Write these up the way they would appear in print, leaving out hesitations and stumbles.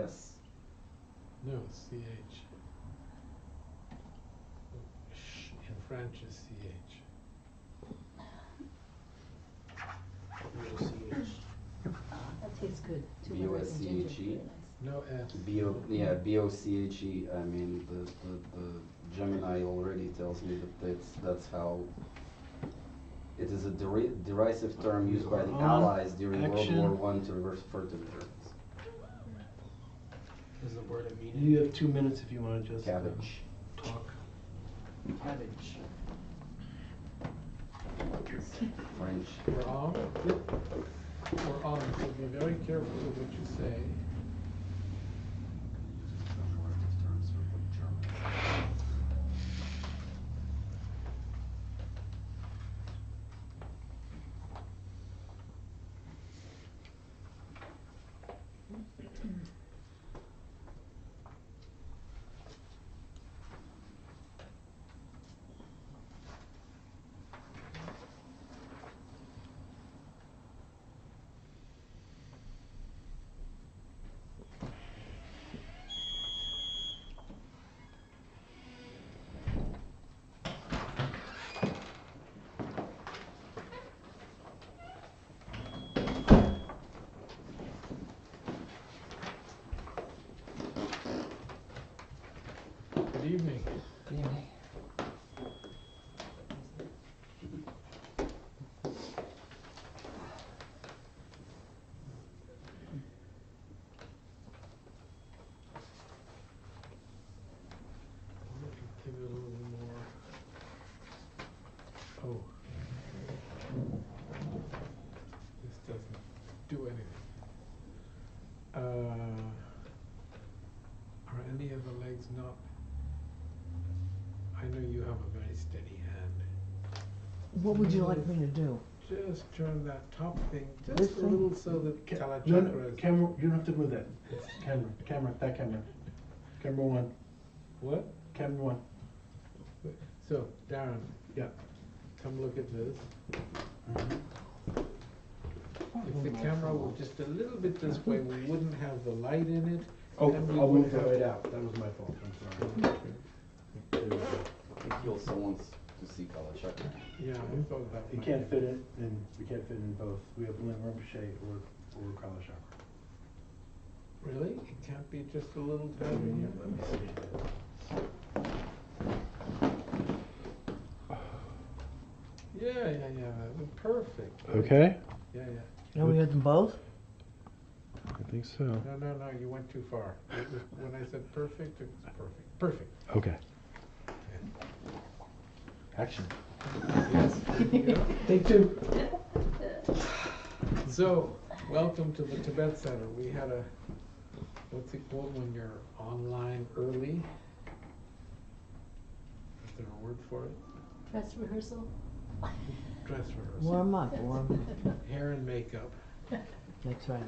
S. No, CH. In French is CH. That tastes good. B-O-S-C-H-E. No S. B-O-C-H-E. I mean, the Gemini already tells me that that's how. It is a derisive term used by the Allies during World War I to refer to the Germans. Is the word a meaning? You have 2 minutes if you want to just Cabbage. talk. Cabbage. French. We're on. We're on. So be very careful with what you say. Good evening. Good evening. Give it a little more. Oh. This doesn't do anything. Are any of the legs not? I know you have a very steady hand. What would you like me to do? Just turn that top thing This just a thing? little so that Kalachakra No, is. camera, you don't have to move that. It's camera, that camera. Camera 1. What? Camera 1. So, Darren. Yeah. Come look at this. If the camera were just a little bit this way, we wouldn't have the light in it. Oh, and we I'll move would the have- light out. That was my fault. I'm sorry. There we go. I think he also wants to see Kalachakra. Yeah, I thought that. You might can't be- fit it in. We can't fit in both. We have Rinpoche or Kala Chakra. Really? It can't be just a little tiny here? Let me see. Yeah. Perfect. Okay. Yeah. Now we had them both? I think so. No, you went too far. When I said perfect, it was perfect. Perfect. Okay. Action. Yes. Take 2. So, welcome to the Tibet Center. We had a, what's it called when you're online early? Is there a word for it? Dress rehearsal? Dress rehearsal. Warm up. Hair and makeup. That's right.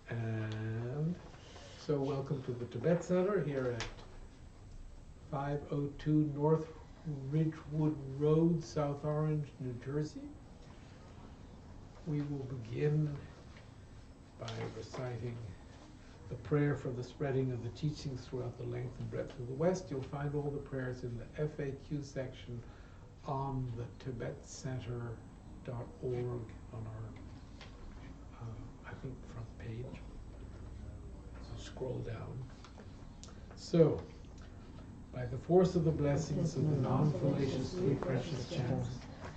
And so welcome to the Tibet Center here at 502 North Ridgewood Road, South Orange, New Jersey. We will begin by reciting the prayer for the spreading of the teachings throughout the length and breadth of the West. You'll find all the prayers in the FAQ section on the tibetcenter.org on our, I think, front page. So scroll down. So, by the force of the blessings of the non-fallacious three precious chants,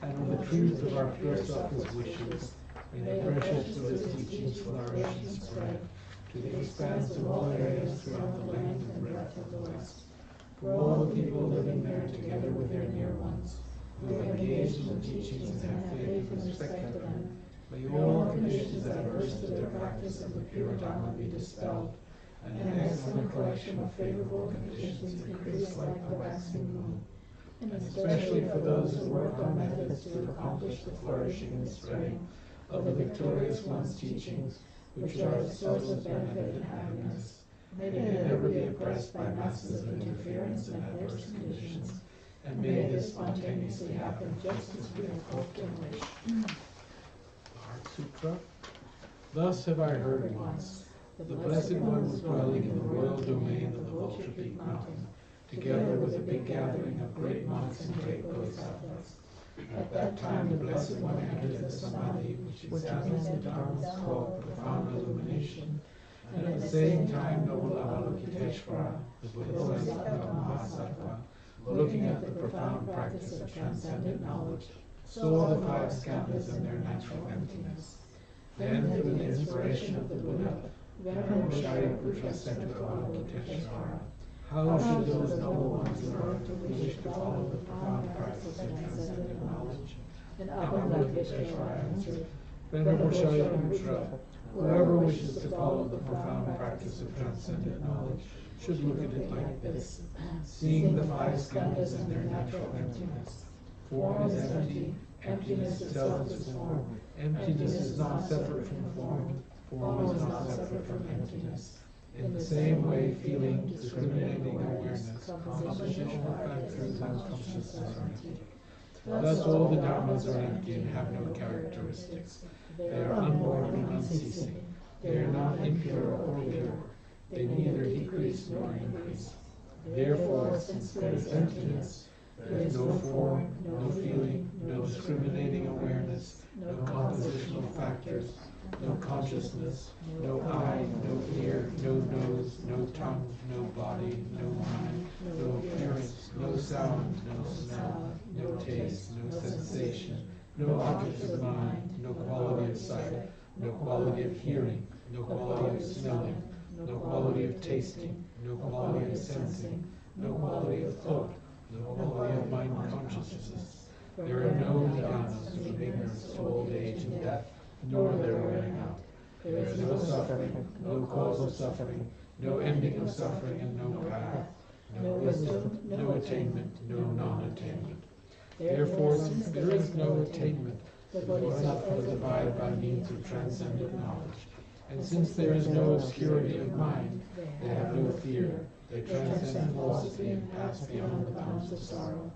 and of the truth of our pure selfless wishes, may the precious Buddhist teachings flourish and spread to the expanse of all areas throughout the length and breadth of the West. For all the people living there together with their near ones, who have engaged in the teachings and have faith and respect for them, may all conditions adverse to their practice of the pure Dharma be dispelled, and an excellent collection of favorable conditions increase like the waxing moon, and especially for those who work on methods to accomplish the flourishing and spreading of the victorious one's teachings, which are a source of benefit and happiness. May they never be oppressed by masses of interference and adverse conditions, and may this spontaneously happen just as we have hoped and wished. The Heart Sutra. Thus have I heard once. The Blessed One was dwelling in the royal domain of the Vulture Peak Mountain, together with a big gathering of great monks and great bodhisattvas. At that time the Blessed One entered the Samadhi, which examines the Dharmas called profound illumination, and at the same time noble Avalokiteshvara, the Bodhisattva Mahasattva, looking at the profound practice of transcendent knowledge, saw the five skandhas and their natural emptiness. Then, through the inspiration of the Buddha, Venerable Shariputra said to Avalokiteshvara, how should those noble ones learn to wish to follow the profound practice of transcendent knowledge? And Avalokiteshvara answered, Venerable Shariputra, whoever wishes to follow the profound practice of transcendent knowledge should look at it like this, seeing the five skandhas and their natural emptiness. Form is empty, emptiness itself is form. Emptiness is not separate from form, form is not separate from emptiness. In the same way, feeling, discriminating awareness, compositional factors, and consciousness are empty. Thus all the dharmas are empty and have no characteristics. They are unborn and unceasing. They are not impure or pure. They neither decrease nor increase. Therefore, since there is emptiness, there is no form, no feeling, no discriminating awareness, no compositional factors, no consciousness, no eye, no ear, no nose, no tongue, no body, no mind, no appearance, no sound, no smell, no taste, no sensation, no objects of mind, no quality of sight, no quality of hearing, no quality of smelling, no quality of tasting, no quality of sensing, no quality of thought, no quality of mind consciousness. There are no jhanas from ignorance to old age and death, nor their wearing out. There is no suffering, no cause of suffering, no ending of suffering, and no path, no wisdom, no attainment, no non-attainment. Therefore, since there is no attainment, the bodhisattvas abide by means of transcendent knowledge. And since there is no obscurity of mind, they have no fear, they transcend philosophy and pass beyond the bounds of sorrow.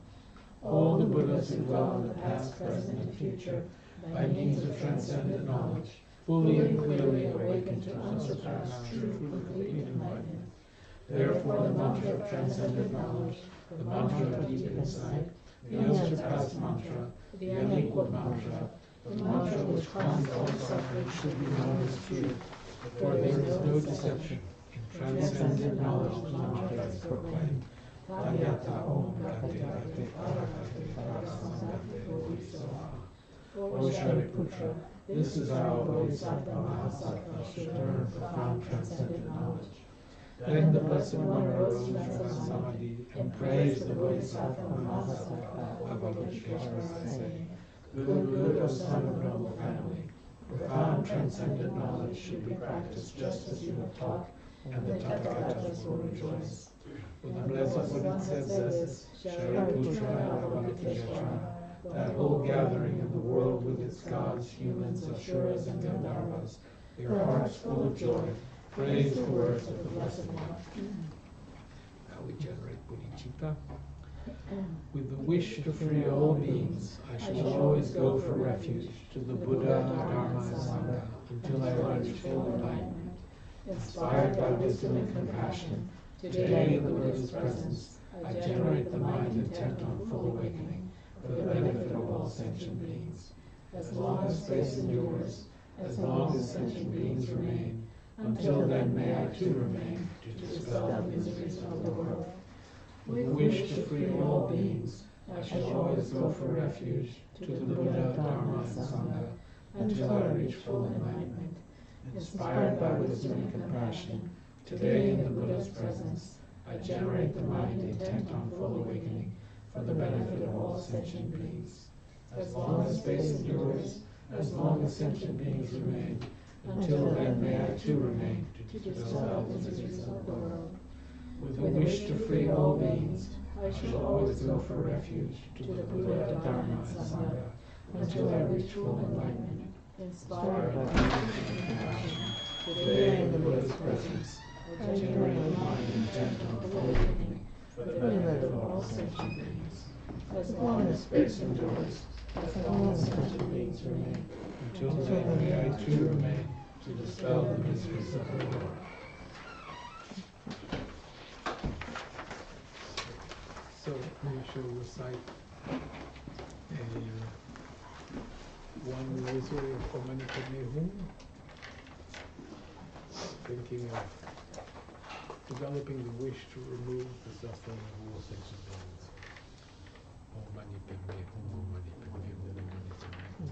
All the Buddhas who dwell in the past, present, and future, by means of transcendent knowledge, fully and clearly awaken to unsurpassed true complete enlightenment. Therefore the mantra of transcendent knowledge, the mantra of deep insight, the unsurpassed mantra, the unequaled mantra, the mantra which calms all suffering should be known as truth, for there is no deception. In transcendent knowledge the mantra is proclaimed. Tathagata Om Gate Gate Arakate Parasamgate Bodhisattva. O Shariputra, this is how Bodhisattva Mahasattva should learn profound transcendent knowledge. Then the Blessed One rose from Samadhi and praised the Bodhisattva Mahasattva Avalokiteshvara, saying, Good, O son of noble family, profound transcendent knowledge should be practiced just as you have taught, and the Tathagatas will rejoice. When the Blessed One said this, Shariputra Avalokiteshvara, that whole gathering in the world with its gods, humans, asuras, and gandharvas, their hearts full of joy, praised the words of the Blessed One. Now we generate bodhicitta. With the wish to free all beings, I shall always go for refuge to the Buddha, Dharma, and Sangha until I reach full enlightenment. Inspired by wisdom and compassion, today in the Buddha's presence, I generate the mind intent on full awakening, for the benefit of all sentient beings. As long as space endures, as long as sentient beings remain, until then may I too remain to dispel the miseries of the world. With the wish to free all beings, I shall always go for refuge to the Buddha, Dharma, and Sangha until I reach full enlightenment. Inspired by wisdom and compassion, today in the Buddha's presence, I generate the mind intent on full awakening, for the benefit of all sentient beings. As long as space endures, as long as sentient beings remain, until then may I too remain to dispel the miseries of the world. With the wish to free all beings, I shall always go for refuge to the Buddha, Dharma, and Sangha until I reach full enlightenment. Inspired by compassion, today in the Buddha's presence, I generate a mind intent on full awakening, for the benefit of all sentient beings. As long as space endures, as long as sentient beings remain, until then may I too remain to dispel the mysteries of the Lord. So we shall recite one rosary of Om Mani Padme Hum, thinking of developing the wish to remove the suffering of all sexual beings. Om Mani Padme Hum, Om Mani Padme Hum, Om Mani Padme Hum.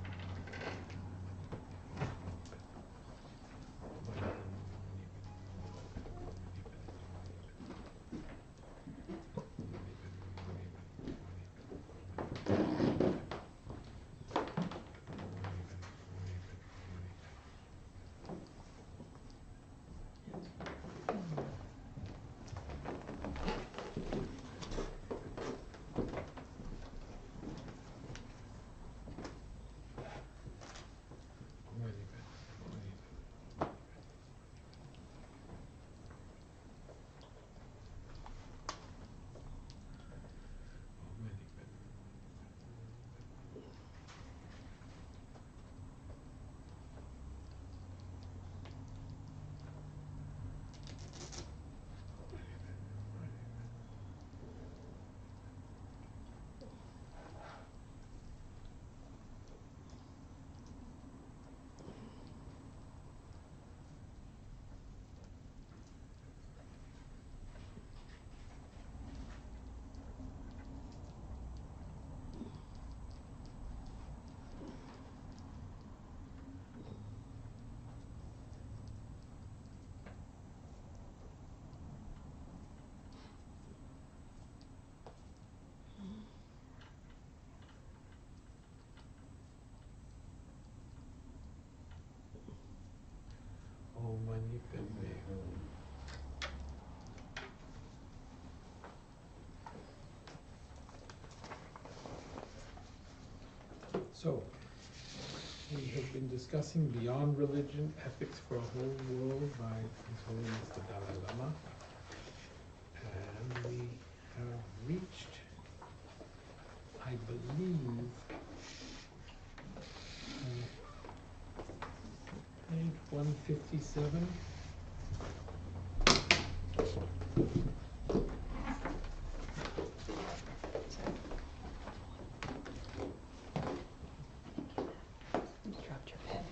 Om Mani Padme Hum. So, we have been discussing Beyond Religion, Ethics for a Whole World by His Holiness the Dalai Lama. And we have reached, I believe, page 157. Dropped your pen.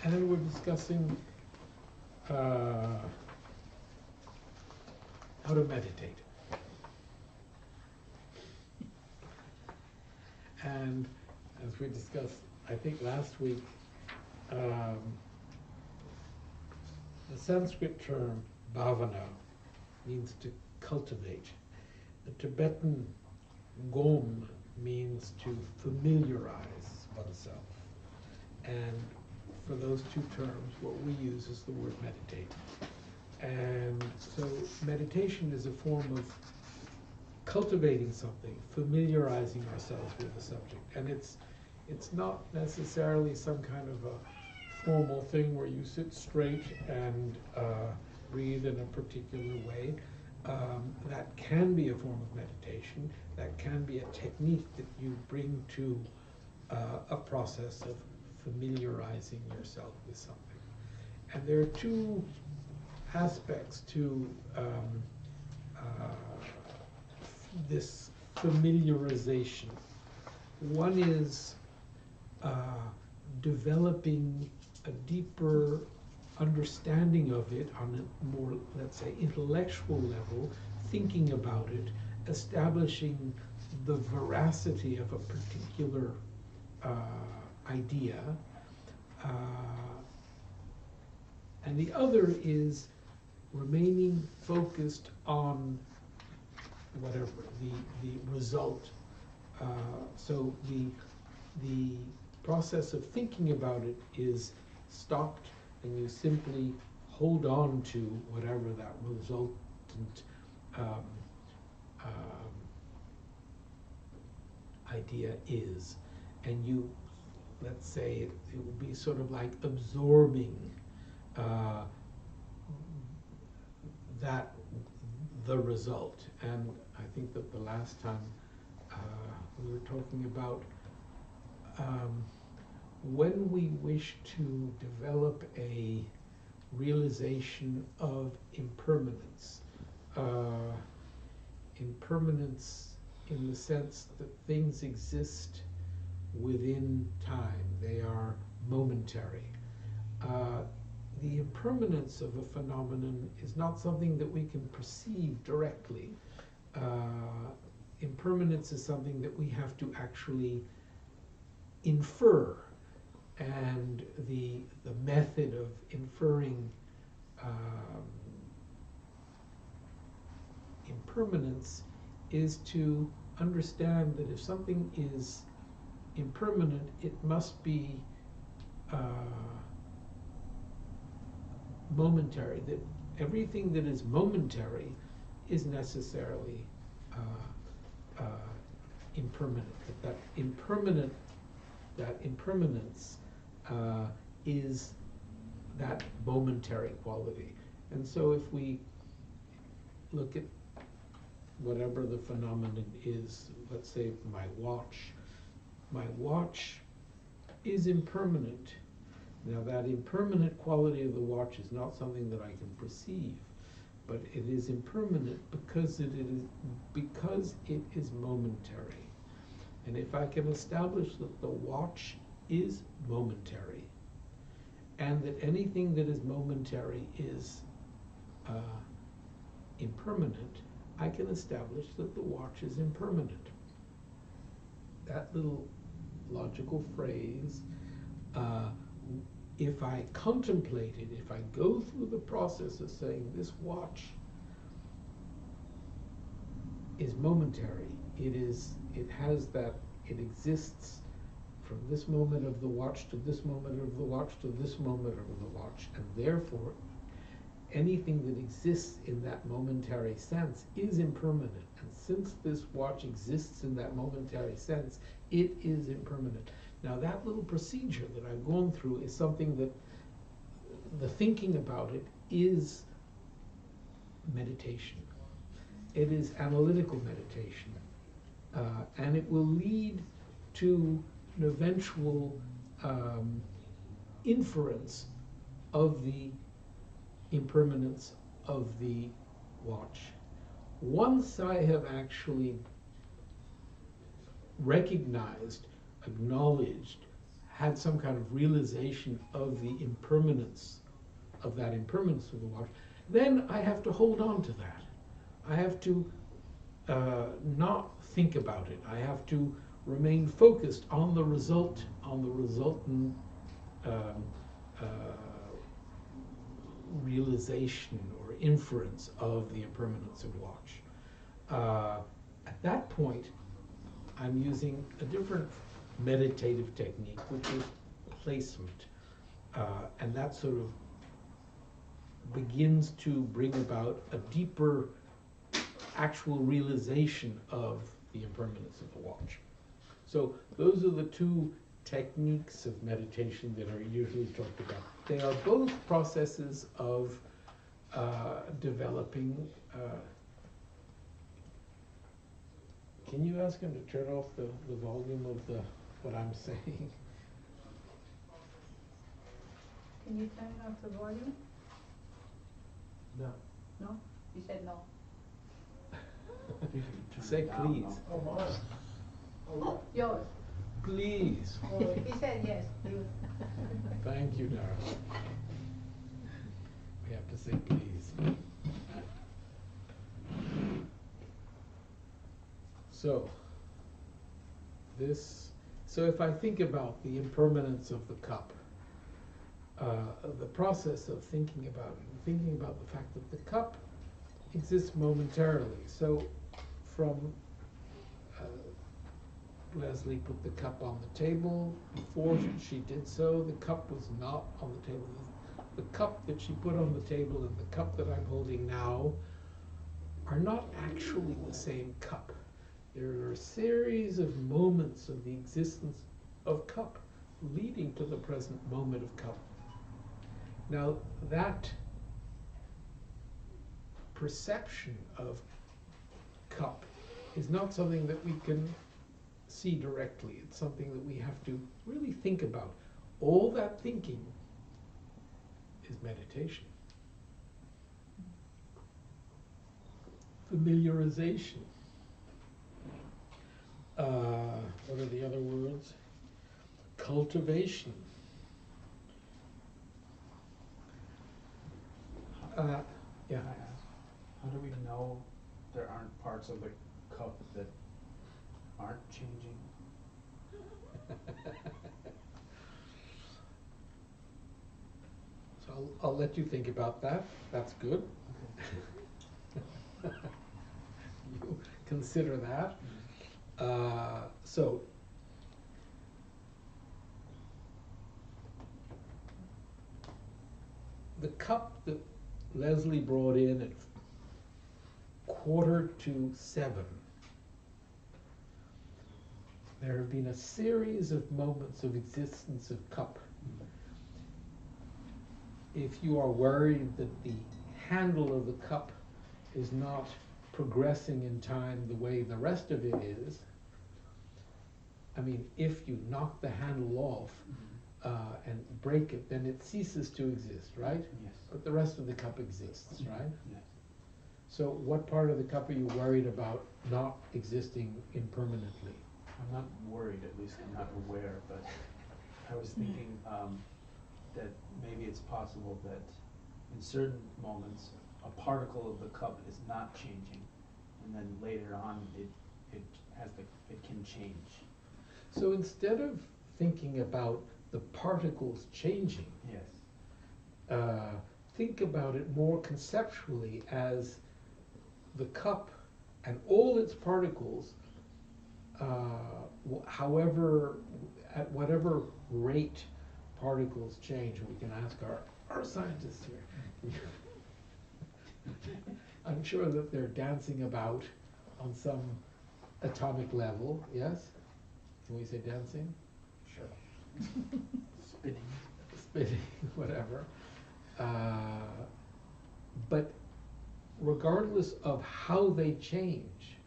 And then we're discussing how to meditate. And as we discussed, I think last week, the Sanskrit term bhavana means to cultivate. The Tibetan gom means to familiarize oneself. And for those two terms, what we use is the word meditate. And so meditation is a form of cultivating something, familiarizing ourselves with the subject. And it's not necessarily some kind of a formal thing where you sit straight and breathe in a particular way. That can be a form of meditation. That can be a technique that you bring to a process of familiarizing yourself with something. And there are two aspects to this familiarization. One is developing a deeper understanding of it on a more, let's say, intellectual level, thinking about it, establishing the veracity of a particular idea. And the other is remaining focused on whatever the result. So the process of thinking about it is stopped, and you simply hold on to whatever that resultant idea is, and you, let's say, it would be sort of like absorbing that the result. And I think that the last time we were talking about when we wish to develop a realization of impermanence, impermanence in the sense that things exist within time, they are momentary. The impermanence of a phenomenon is not something that we can perceive directly. Impermanence is something that we have to actually infer, and the method of inferring impermanence is to understand that if something is impermanent, it must be momentary, that everything that is momentary is necessarily impermanent, that impermanence is that momentary quality. And so if we look at whatever the phenomenon is, let's say my watch is impermanent. Now that impermanent quality of the watch is not something that I can perceive, but it is impermanent because it is momentary. And if I can establish that the watch is momentary, and that anything that is momentary is impermanent, I can establish that the watch is impermanent. That little logical phrase, if I contemplate it, if I go through the process of saying this watch is momentary, it exists from this moment of the watch to this moment of the watch to this moment of the watch, and therefore anything that exists in that momentary sense is impermanent. And since this watch exists in that momentary sense, it is impermanent. Now that little procedure that I've gone through is something that the thinking about it is meditation. It is analytical meditation. And it will lead to an eventual inference of the impermanence of the watch. Once I have actually recognized, acknowledged, had some kind of realization of the impermanence of that impermanence of the watch, then I have to hold on to that. I have to not think about it. I have to remain focused on the result, on the resultant realization or inference of the impermanence of watch. At that point, I'm using a different meditative technique, which is placement. And that sort of begins to bring about a deeper actual realization of the impermanence of the watch. So those are the two techniques of meditation that are usually talked about. They are both processes of developing. Can you ask him to turn off the volume of what I'm saying? Can you turn off the volume? No. No? You said no. Say please. Oh, mine. Oh, Yours. Please. He said yes. Thank you, darling. We have to say please. So if I think about the impermanence of the cup, the process of thinking about the fact that the cup exists momentarily. So from Leslie put the cup on the table. Before she did so, the cup was not on the table. The cup that she put on the table and the cup that I'm holding now are not actually the same cup. There are a series of moments of the existence of cup leading to the present moment of cup. Now that perception of cup is not something that we can see directly. It's something that we have to really think about. All that thinking is meditation. Familiarization. What are the other words? Cultivation. Yeah. Can I ask, how do we know there aren't parts of the cup that aren't changing? So I'll let you think about that. That's good. You consider that. So the cup that Leslie brought in at 6:45, there have been a series of moments of existence of cup. If you are worried that the handle of the cup is not progressing in time the way the rest of it is, I mean, if you knock the handle off and break it, then it ceases to exist, right? Yes. But the rest of the cup exists, right? Yes. So what part of the cup are you worried about not existing impermanently? I'm not worried, at least I'm not aware, but I was thinking that maybe it's possible that in certain moments a particle of the cup is not changing, and then later on it can change. So instead of thinking about the particles changing, Yes. think about it more conceptually as the cup and all its particles, however, at whatever rate particles change. We can ask our scientists here. I'm sure that they're dancing about on some atomic level, yes? Can we say dancing? Sure. Spinning. Spinning, whatever. But regardless of how they change,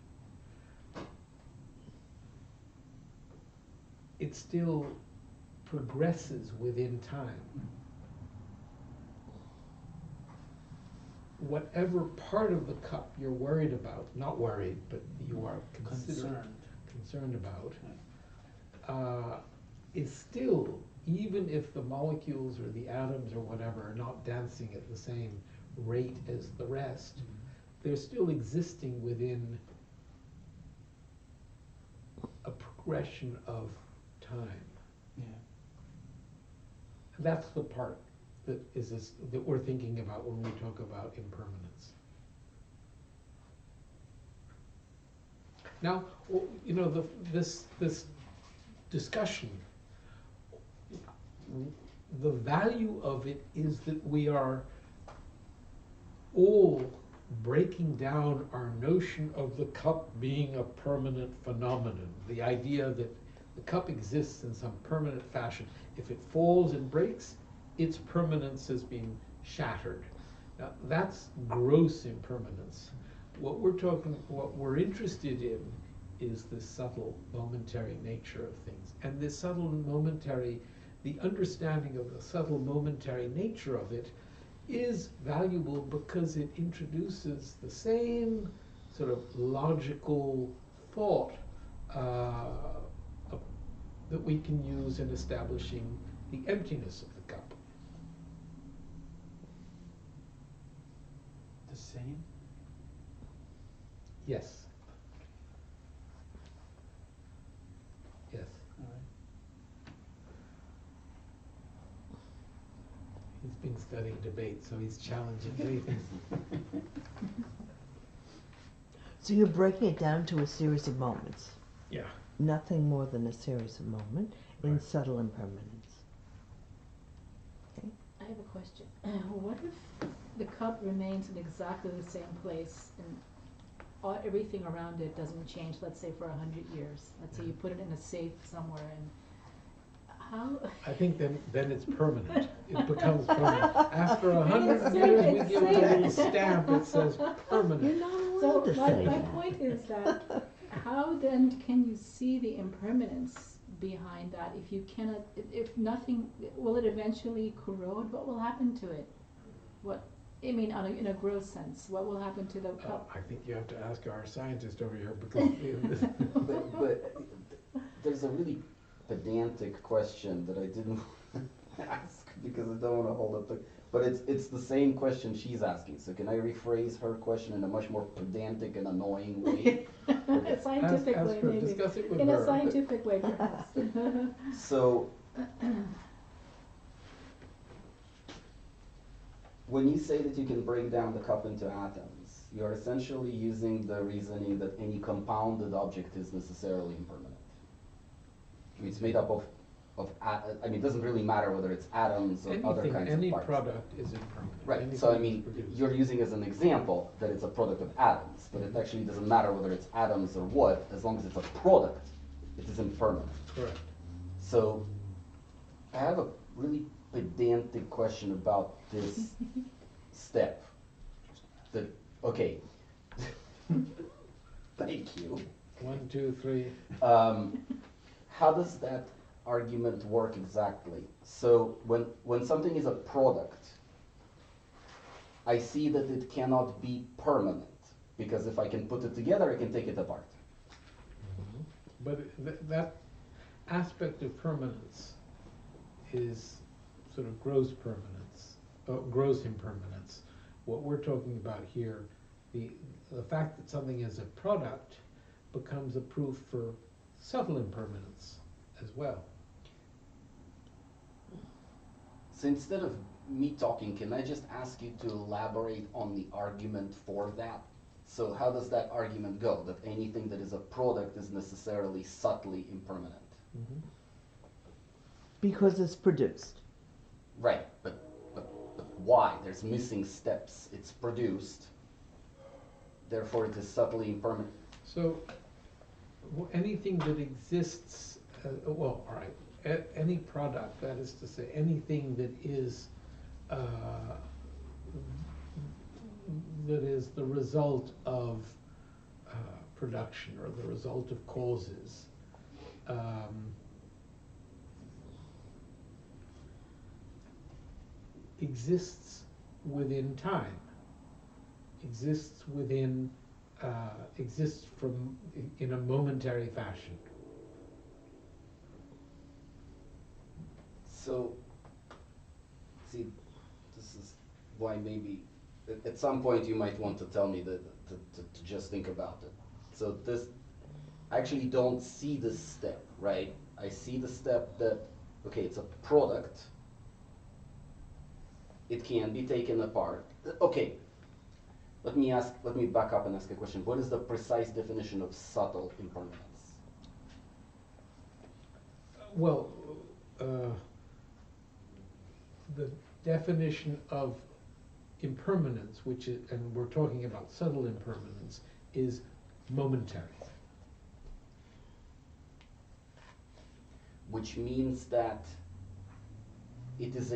it still progresses within time. Whatever part of the cup you're worried about, not worried, but you are concerned about, is still, even if the molecules or the atoms or whatever are not dancing at the same rate as the rest, they're still existing within a progression of time. Yeah. That's the part that that we're thinking about when we talk about impermanence. Now, you know, this discussion, the value of it is that we are all breaking down our notion of the cup being a permanent phenomenon, the idea that the cup exists in some permanent fashion. If it falls and breaks, its permanence has been shattered. Now, that's gross impermanence. What we're interested in is the subtle, momentary nature of things. And this subtle, momentary, the understanding of the subtle, momentary nature of it is valuable because it introduces the same sort of logical thought that we can use in establishing the emptiness of the cup. The same? Yes. Yes. All right. He's been studying debate, so he's challenging anything. So you're breaking it down to a series of moments. Yeah. Nothing more than a series of moments in Right. subtle impermanence. Okay. I have a question. What if the cup remains in exactly the same place and everything around it doesn't change, let's say for 100 years? Let's say you put it in a safe somewhere, and how? I think then it's permanent. It becomes permanent. After 100 It's years, we saying- give it a little stamp that says You're permanent. not allowed So to my, say my that. point is that how then can you see the impermanence behind that if you cannot, if nothing, will it eventually corrode? What will happen to it? What, I mean, in a gross sense, what will happen to the cup? I think you have to ask our scientist over here because But there's a really pedantic question that I didn't ask because I don't want to hold up the. But it's the same question she's asking. So can I rephrase her question in a much more pedantic and annoying way? A scientific ask way, her, maybe. discuss it with In her. a scientific way, perhaps. So when you say that you can break down the cup into atoms, you're essentially using the reasoning that any compounded object is necessarily impermanent. It's made up of I mean, it doesn't really matter whether it's atoms or other Anything, kinds any of parts. product is impermanent. Right, Anything so I that's mean, produced. you're using as an example that it's a product of atoms, but it actually doesn't matter whether it's atoms or what, as long as it's a product, it is impermanent. Correct. So, I have a really pedantic question about this step. Okay. Thank you. 1, 2, 3. How does that argument work exactly? So when something is a product, I see that it cannot be permanent, because if I can put it together, I can take it apart. But that aspect of permanence is sort of gross permanence, gross impermanence. What we're talking about here, the fact that something is a product becomes a proof for subtle impermanence as well. So instead of me talking, can I just ask you to elaborate on the argument for that? So how does that argument go, that anything that is a product is necessarily subtly impermanent? Mm-hmm. Because it's produced. Right, but why? There's missing steps. It's produced, therefore it is subtly impermanent. So anything that exists, well, all right, any product, that is to say, anything that is the result of production or the result of causes, exists within time, exists from in a momentary fashion. So, see, this is why maybe at some point you might want to tell me that to just think about it. So this, I actually don't see this step, right? I see the step that, okay, it's a product. It can be taken apart. Okay, let me back up and ask a question. What is the precise definition of subtle impermanence? Well, the definition of impermanence, which is, and we're talking about subtle impermanence, is momentary. Which means that it is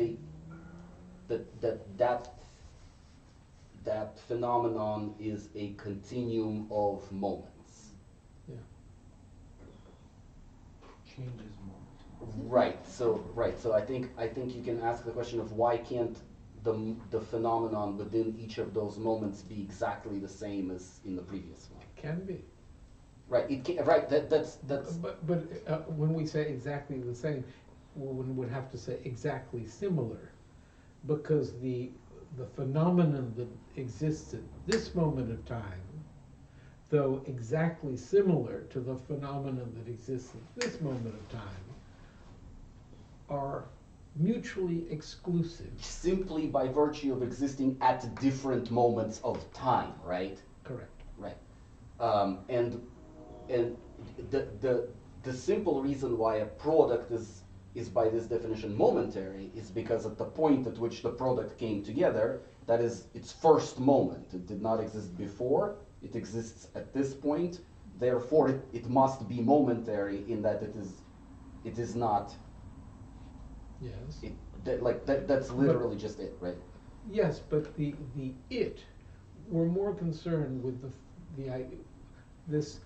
that phenomenon is a continuum of moments. Yeah. Changes moment. Right. So I think you can ask the question of why can't the phenomenon within each of those moments be exactly the same as in the previous one? It can be. Right. It can, right. That's. But when we say exactly the same, one would have to say exactly similar, because the phenomenon that exists at this moment of time, though exactly similar to the phenomenon that exists at this moment of time, are mutually exclusive. Simply by virtue of existing at different moments of time, right? Correct. Right. And the simple reason why a product is by this definition momentary is because at the point at which the product came together, that is its first moment. It did not exist before, it exists at this point, therefore it must be momentary in that it is not Yes. That's literally just it, right? Yes, but the it, we're more concerned with this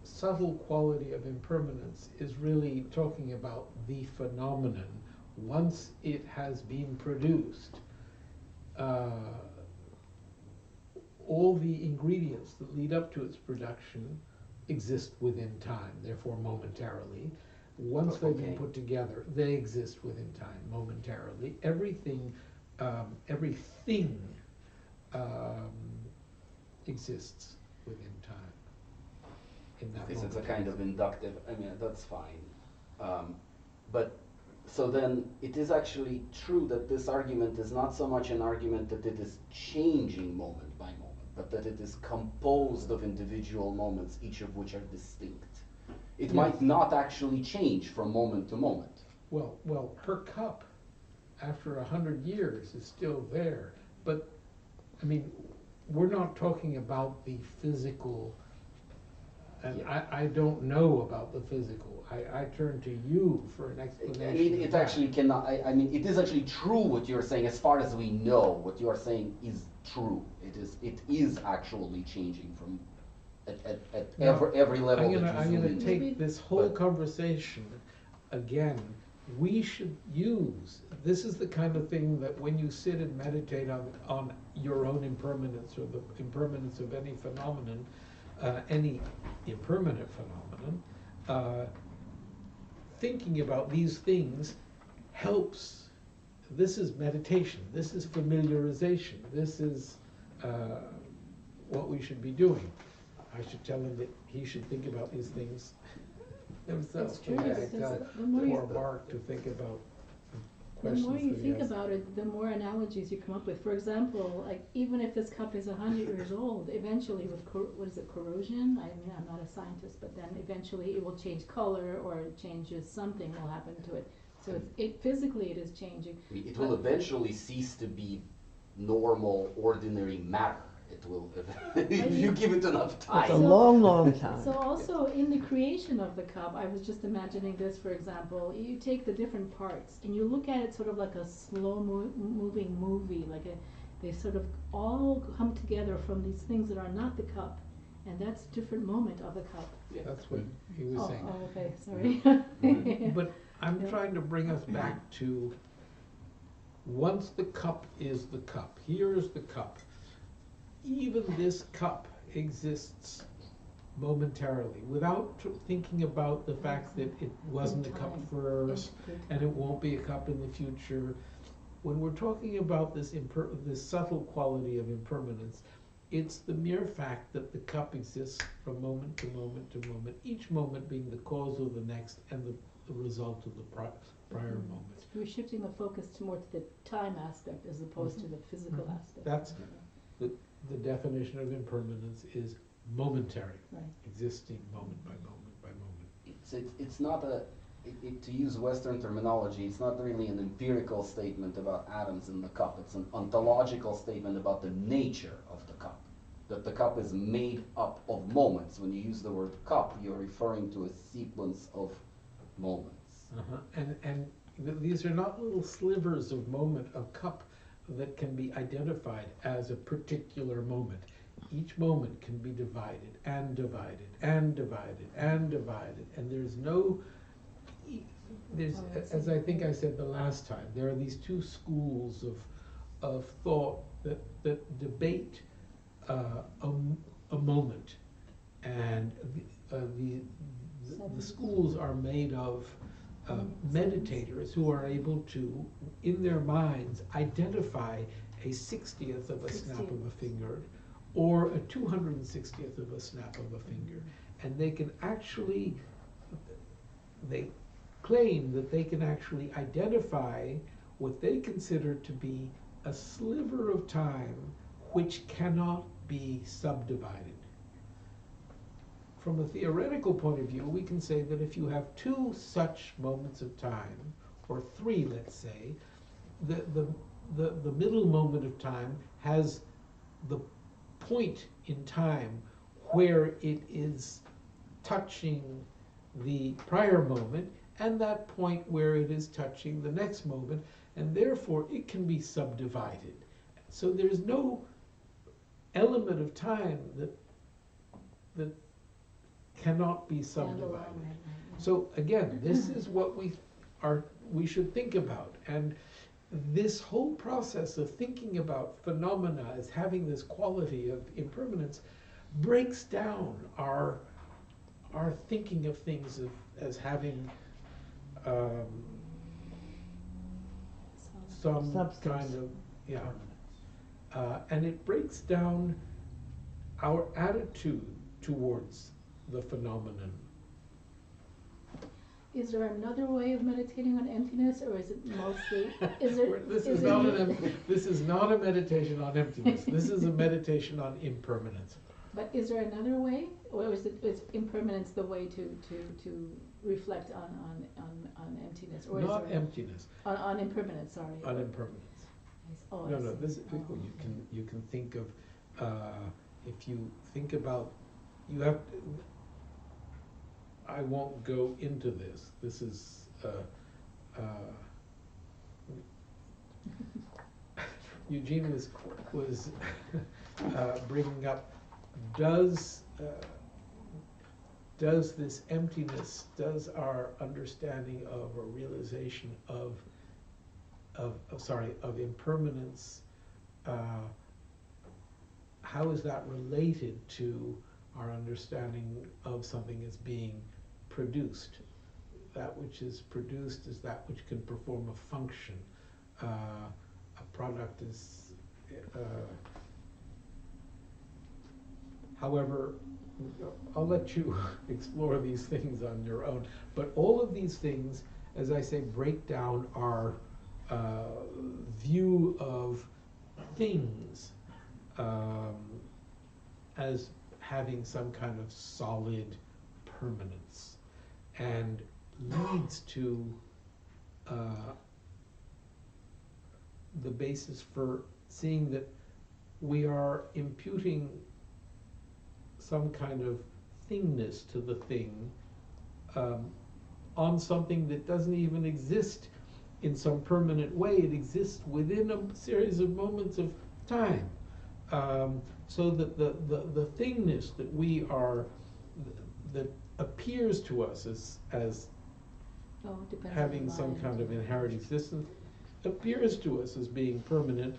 subtle quality of impermanence is really talking about the phenomenon once it has been produced. All the ingredients that lead up to its production exist within time, therefore momentarily. Once they've been put together, they exist within time, momentarily. Everything exists within time. In that Because it's a moment. kind of inductive, I mean, that's fine. But, so then, it is actually true that this argument is not so much an argument that it is changing moment by moment, but that it is composed of individual moments, each of which are distinct. It might not actually change from moment to moment. Well, her cup, after 100 years, is still there. But, I mean, we're not talking about the physical, and I don't know about the physical. I turn to you for an explanation. I mean, it actually cannot, I mean, it is actually true what you're saying, as far as we know. What you are saying is true. It is actually changing from, at every level I'm that you zoom gonna into. take this whole But- conversation again. We should use, this is the kind of thing that when you sit and meditate on your own impermanence or the impermanence of any phenomenon, any impermanent phenomenon, thinking about these things helps. This is meditation, this is familiarization, this is what we should be doing. I should tell him that he should think about these things himself. It's true, I because tell the more you- poor Mark to think about The questions more you that he think has. about it, the more analogies you come up with. For example, like even if this cup is 100 years old, eventually with what is it, corrosion? I mean, I'm not a scientist, but then eventually it will change color or it changes, something will happen to it. So it physically it is changing. It will eventually cease to be normal, ordinary matter. It will, if you give it enough It's a time. long, long time. So also in the creation of the cup, I was just imagining this, for example, you take the different parts and you look at it sort of like a slow moving movie, they sort of all come together from these things that are not the cup, and that's a different moment of the cup. That's what he was Oh, saying. okay, sorry. But I'm Yeah. trying to bring us back to, once the cup is the cup, here is the cup. Even this cup exists momentarily, without thinking about the fact that it wasn't a cup time. first, and it won't be a cup in the future. When we're talking about this subtle quality of impermanence, it's the mere fact that the cup exists from moment to moment to moment, each moment being the cause of the next and the result of the prior moment. We're shifting the focus more to the time aspect as opposed to the physical aspect. That's the definition of impermanence is momentary, Right. existing moment by moment by moment. It's not to use Western terminology, it's not really an empirical statement about atoms in the cup. It's an ontological statement about the nature of the cup. That the cup is made up of moments. When you use the word cup, you're referring to a sequence of moments. And these are not little slivers of moment of cup that can be identified as a particular moment. Each moment can be divided and divided and divided and divided, and there's, as I think I said the last time, there are these two schools of thought that debate a moment, and the schools are made of meditators who are able to, in their minds, identify a 60th of a snap of a finger or a 260th of a snap of a finger. And they can actually, they claim that they can actually identify what they consider to be a sliver of time which cannot be subdivided. From a theoretical point of view, we can say that if you have two such moments of time, or three, let's say, the middle moment of time has the point in time where it is touching the prior moment, and that point where it is touching the next moment, and therefore it can be subdivided. So there's no element of time that cannot be subdivided. So again, this is what we should think about. And this whole process of thinking about phenomena as having this quality of impermanence breaks down our thinking of things as having some Substance. kind of, and it breaks down our attitude towards the phenomenon. Is there another way of meditating on emptiness, or is it mostly? This is not a meditation on emptiness. This is a meditation on impermanence. But is there another way, or is impermanence the way to reflect on emptiness, or Not is there emptiness. on impermanence? Sorry. On impermanence. Oh, I No, see. this Oh, you can think of if you think about you have. I won't go into this. This is Eugene was bringing up. Does this emptiness? Does our understanding of or realization of impermanence? How is that related to our understanding of something as being produced? That which is produced is that which can perform a function. A product is, however, I'll let you explore these things on your own. But all of these things, as I say, break down our view of things as having some kind of solid permanence, and leads to the basis for seeing that we are imputing some kind of thingness to the thing on something that doesn't even exist in some permanent way. It exists within a series of moments of time. So that the thingness that we are, that appears to us as having some kind of inherent existence, appears to us as being permanent,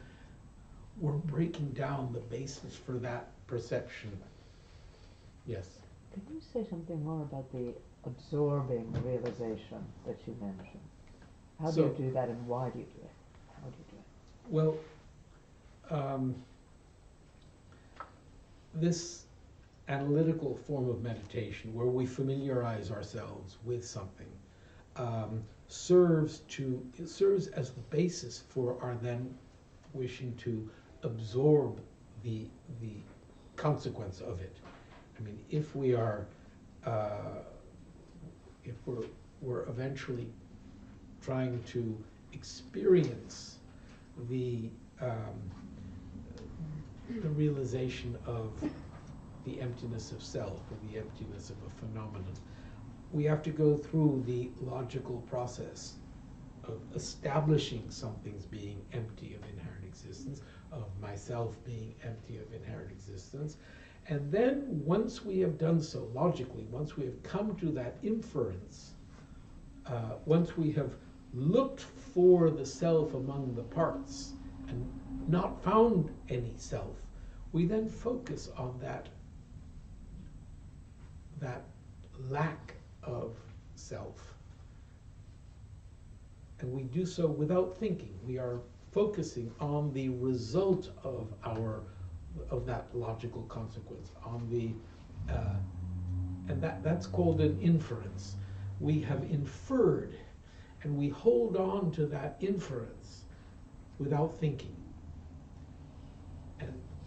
we're breaking down the basis for that perception. Yes? Can you say something more about the absorbing realization that you mentioned? How do you do that, and why do you do it? How do you do it? Well, this analytical form of meditation, where we familiarize ourselves with something, serves as the basis for our then wishing to absorb the consequence of it. I mean, if we are, if we're eventually trying to experience the realization of the emptiness of self, or the emptiness of a phenomenon, we have to go through the logical process of establishing something's being empty of inherent existence, of myself being empty of inherent existence. And then once we have done so logically, once we have come to that inference, once we have looked for the self among the parts and not found any self, we then focus on that lack of self. And we do so without thinking. We are focusing on the result of that logical consequence, on the and that's called an inference. We have inferred, and we hold on to that inference without thinking,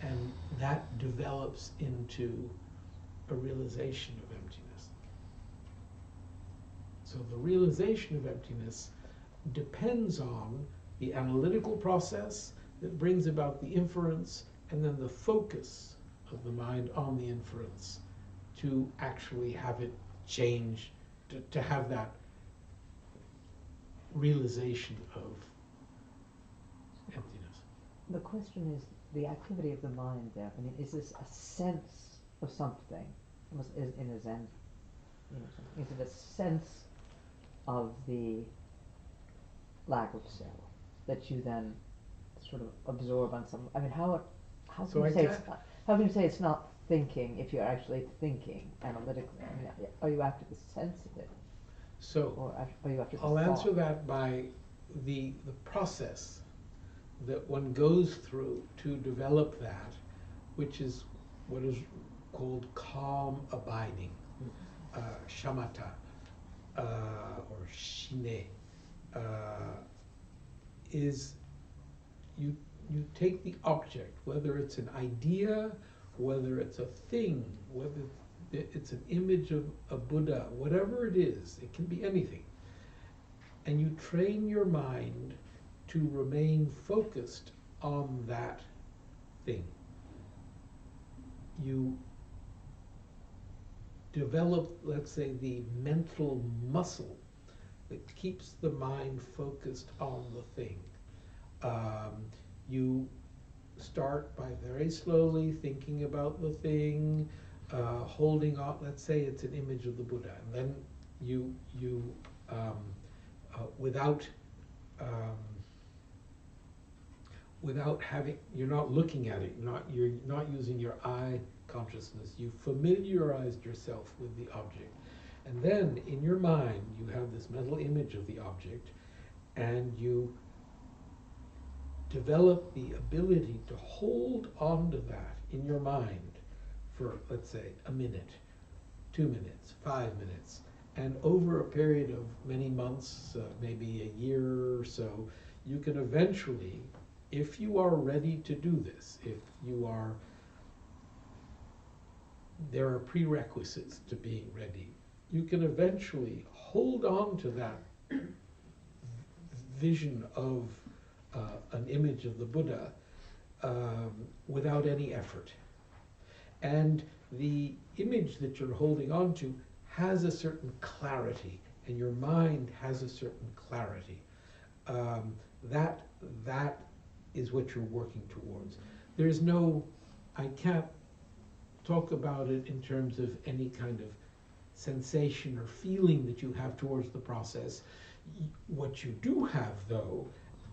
and that develops into a realization of emptiness. So the realization of emptiness depends on the analytical process that brings about the inference, and then the focus of the mind on the inference to actually have it change, to have that realization of emptiness. The question is the activity of the mind there. I mean, is this a sense of something? Almost is in a Zen, is it a sense of the lack of self that you then sort of absorb on some? I mean, how So can I you say can't- how can you say it's not thinking if you're actually thinking analytically? I mean, are you after the sense of it, So or are you after the I'll thought? answer that by the process that one goes through to develop that, which is what is called calm abiding, shamatha, or shine, is you take the object, whether it's an idea, whether it's a thing, whether it's an image of a Buddha, whatever it is, it can be anything, and you train your mind to remain focused on that thing. You develop, let's say, the mental muscle that keeps the mind focused on the thing. You start by very slowly thinking about the thing, holding on. Let's say it's an image of the Buddha, and then you without having, you're not looking at it, you're not using your eye consciousness. You familiarized yourself with the object, and then in your mind you have this mental image of the object, and you develop the ability to hold on to that in your mind for, let's say, a minute, 2 minutes, 5 minutes, and over a period of many months, maybe a year or so, you can eventually, if you are ready to do this, there are prerequisites to being ready, you can eventually hold on to that vision of an image of the Buddha without any effort. And the image that you're holding on to has a certain clarity, and your mind has a certain clarity. That is what you're working towards. There's no, I can't talk about it in terms of any kind of sensation or feeling that you have towards the process. What you do have, though,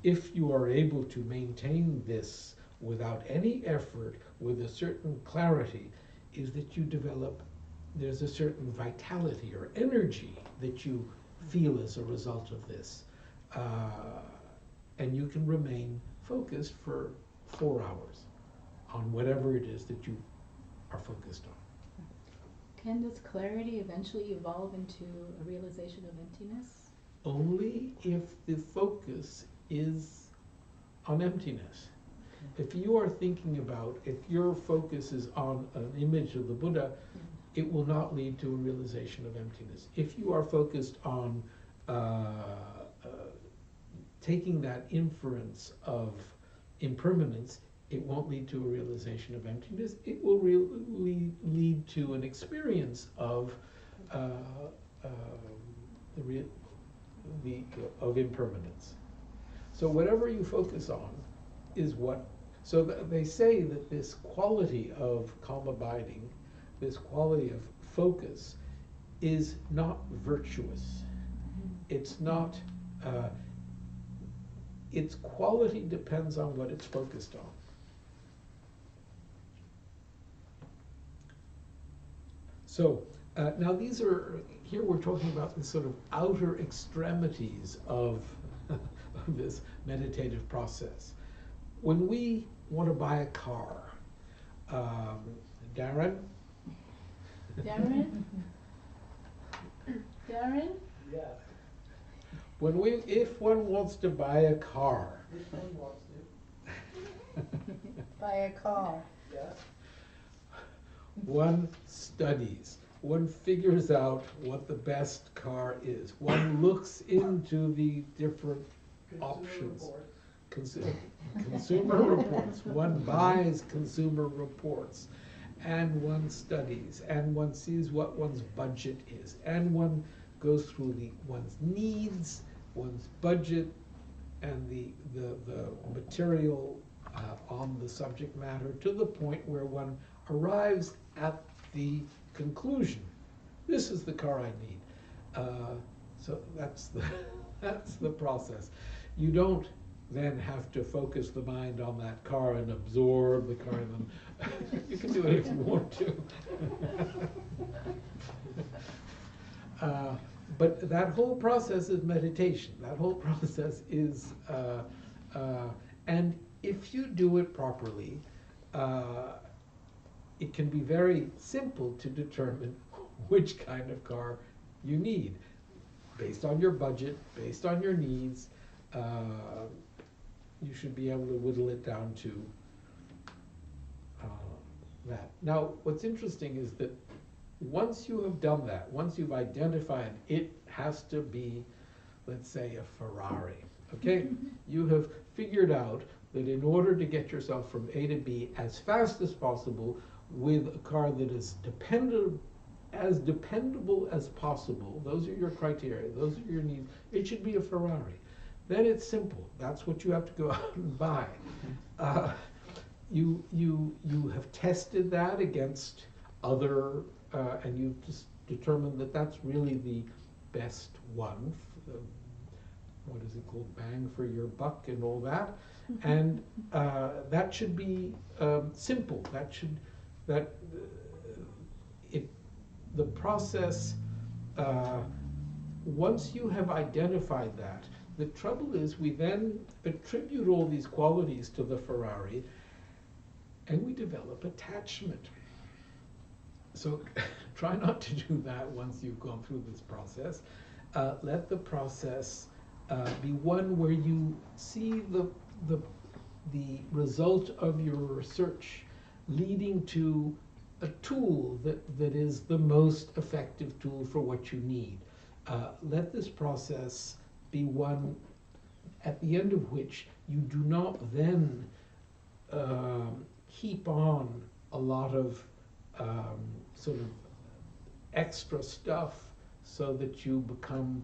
if you are able to maintain this without any effort, with a certain clarity, is that you develop, there's a certain vitality or energy that you feel as a result of this. And you can remain focused for 4 hours on whatever it is that you are focused on. Can this clarity eventually evolve into a realization of emptiness? Only if the focus is on emptiness. If you are thinking about, if your focus is on an image of the Buddha, it will not lead to a realization of emptiness. If you are focused on taking that inference of impermanence, it won't lead to a realization of emptiness. It will lead to an experience of of impermanence. So whatever you focus on is what. So they say that this quality of calm abiding, this quality of focus, is not virtuous. It's not. Its quality depends on what it's focused on. So now these are, here we're talking about the sort of outer extremities of, of this meditative process. When we want to buy a car, Darren? Darren? Darren? Yes. If one wants to buy a car, Which one wants to? Buy a car. Yes. one studies, one figures out what the best car is. One looks into the different options. Consumer reports. One buys consumer reports, and one studies, and one sees what one's budget is, and one goes through one's needs, one's budget and the material on the subject matter to the point where one arrives at the conclusion. This is the car I need. So that's the that's the process. You don't then have to focus the mind on that car and absorb the car. You can do it if you want to. But that whole process is meditation. That whole process is, and if you do it properly, it can be very simple to determine which kind of car you need, based on your budget, based on your needs. You should be able to whittle it down to that. Now, what's interesting is that once you have done that, once you've identified it has to be, let's say, a Ferrari, okay? You have figured out that in order to get yourself from A to B as fast as possible with a car that is as dependable as possible, those are your criteria, those are your needs, it should be a Ferrari. Then it's simple. That's what you have to go out and buy. You have tested that against other, and you've just determined that that's really the best one. What is it called? Bang for your buck and all that. And that should be simple. The process, once you have identified that, the trouble is we then attribute all these qualities to the Ferrari and we develop attachment. So try not to do that once you've gone through this process. Let the process be one where you see the result of your research leading to a tool that is the most effective tool for what you need. Let this process be one at the end of which you do not then heap on a lot of sort of extra stuff so that you become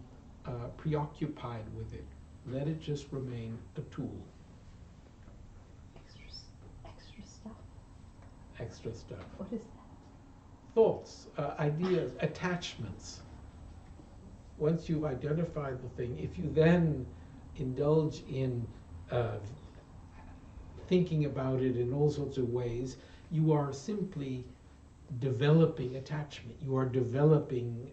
preoccupied with it. Let it just remain a tool. Extra stuff. Extra stuff. What is that? Thoughts, ideas, attachments. Once you've identified the thing, if you then indulge in thinking about it in all sorts of ways, you are simply developing attachment. You are developing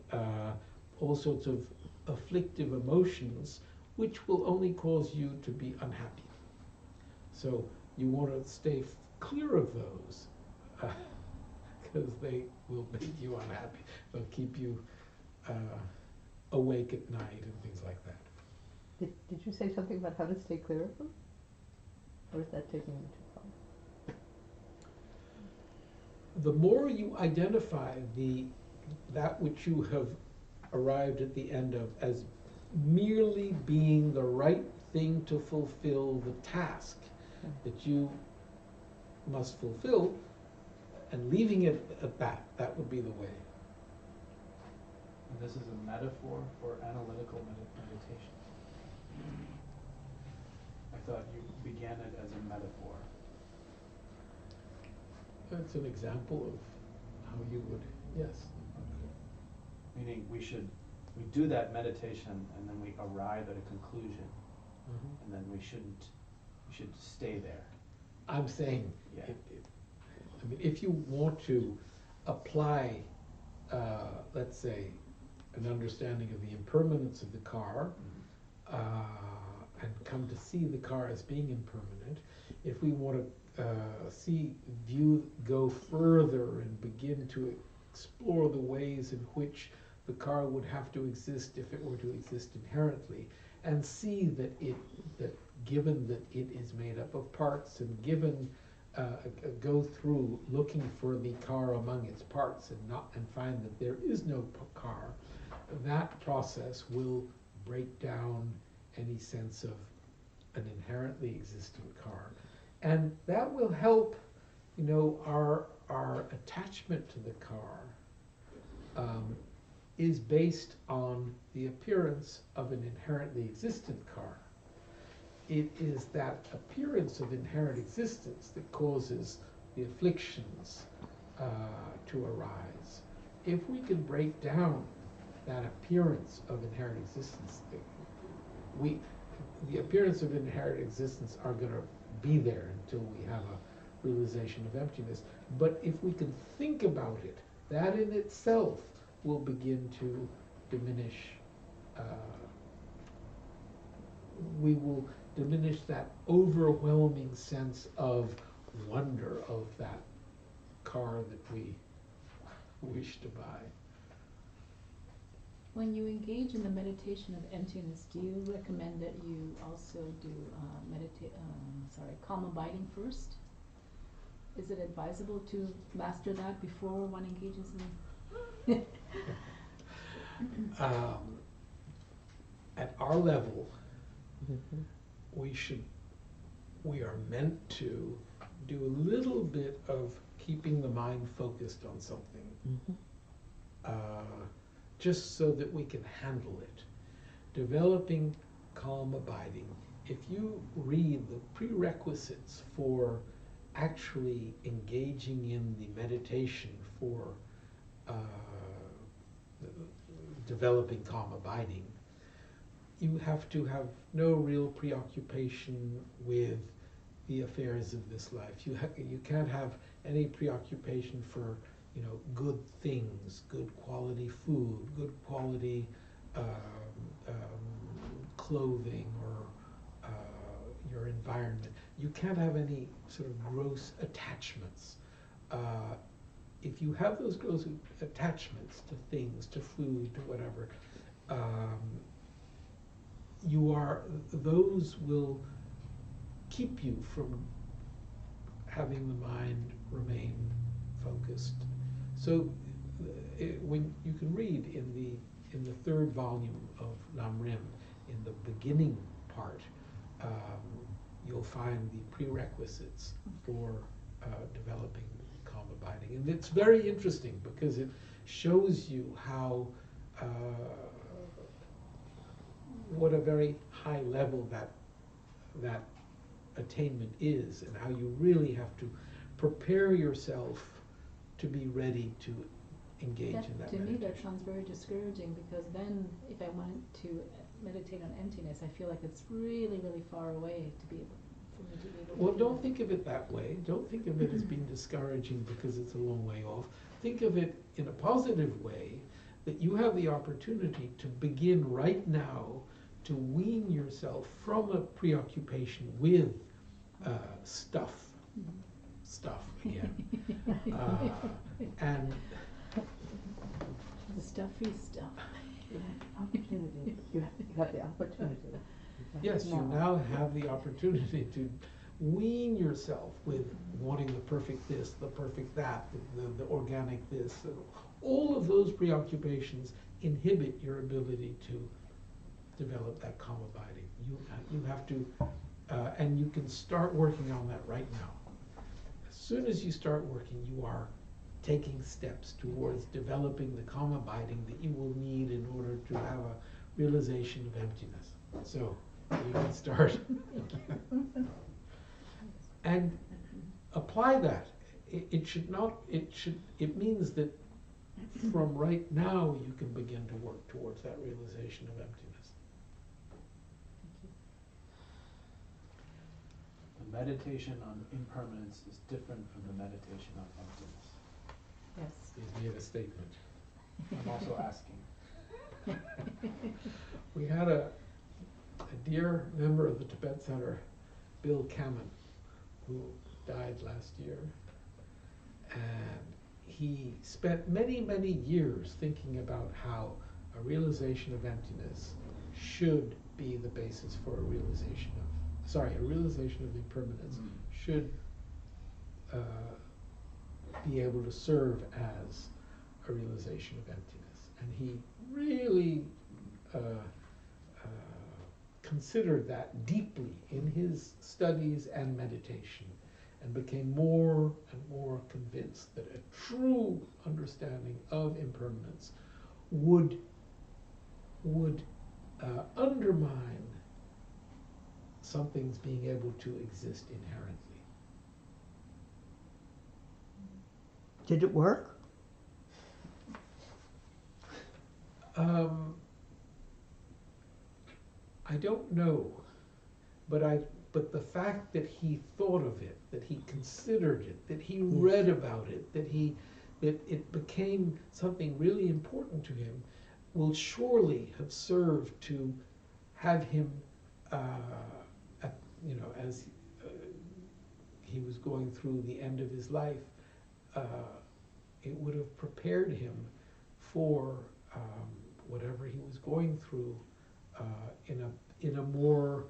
all sorts of afflictive emotions, which will only cause you to be unhappy. So you want to stay clear of those, because they will make you unhappy. They'll keep you awake at night and things like that. Did you say something about how to stay clear of them? Or is that taking you too far? The more you identify that which you have arrived at the end of as merely being the right thing to fulfill the task that you must fulfill, and leaving it at that would be the way. And this is a metaphor for analytical meditation. I thought you began it as a metaphor. That's an example of how you would, yes. Meaning we do that meditation and then we arrive at a conclusion, and then we should stay there. I'm saying, Yeah. I mean, if you want to apply, let's say, an understanding of the impermanence of the car, and come to see the car as being impermanent, if we want to go further and begin to explore the ways in which the car would have to exist if it were to exist inherently, and see that given that it is made up of parts, and given go through looking for the car among its parts and find that there is no car, that process will break down any sense of an inherently existent car, and that will help, our attachment to the car is based on the appearance of an inherently existent car. It is that appearance of inherent existence that causes the afflictions to arise. If we can break down that appearance of inherent existence, the appearance of inherent existence are going to be there until we have a realization of emptiness. But if we can think about it, that in itself will begin to diminish. We will diminish that overwhelming sense of wonder of that car that we wish to buy. When you engage in the meditation of emptiness, do you recommend that you also do calm abiding first? Is it advisable to master that before one engages in? At our level, we are meant to do a little bit of keeping the mind focused on something, just so that we can handle it. Developing calm abiding. If you read the prerequisites for actually engaging in the meditation for developing calm abiding, you have to have no real preoccupation with the affairs of this life. You can't have any preoccupation for, good things, good quality food, good quality clothing, or your environment. You can't have any sort of gross attachments. If you have those gross attachments to things, to food, to whatever, those will keep you from having the mind remain focused. So when you can read in the third volume of Lam Rim, in the beginning part, you'll find the prerequisites for developing calm abiding. And it's very interesting because it shows you how what a very high level that attainment is, and how you really have to prepare yourself to be ready to engage in that To meditation. me, that sounds very discouraging, because then if I wanted to meditate on emptiness, I feel like it's really, really far away for me to be able to Well, do don't that. think of it that way. Don't think of it as being discouraging because it's a long way off. Think of it in a positive way, that you have the opportunity to begin right now to wean yourself from a preoccupation with stuff again, and The stuffy stuff. Opportunity. You have the opportunity. yes, you now have the opportunity to wean yourself with wanting the perfect this, the perfect that, the organic this. All of those preoccupations inhibit your ability to develop that calm abiding. You have to, and you can start working on that right now. As soon as you start working, you are taking steps towards developing the calm abiding that you will need in order to have a realization of emptiness. So you can start and apply that. It means that from right now you can begin to work towards that realization of emptiness. The meditation on impermanence is different from the meditation on emptiness. Yes. He's made a statement. I'm also asking. We had a dear member of the Tibet Center, Bill Kamen, who died last year, and he spent many, many years thinking about how a realization of emptiness should be the basis for a realization of impermanence should be able to serve as a realization of emptiness. And he really considered that deeply in his studies and meditation, and became more and more convinced that a true understanding of impermanence would undermine something's being able to exist inherently. Did it work? I don't know, but the fact that he thought of it, that he considered it, that he read about it, that it became something really important to him, will surely have served to have him, as he was going through the end of his life, it would have prepared him for whatever he was going through in a more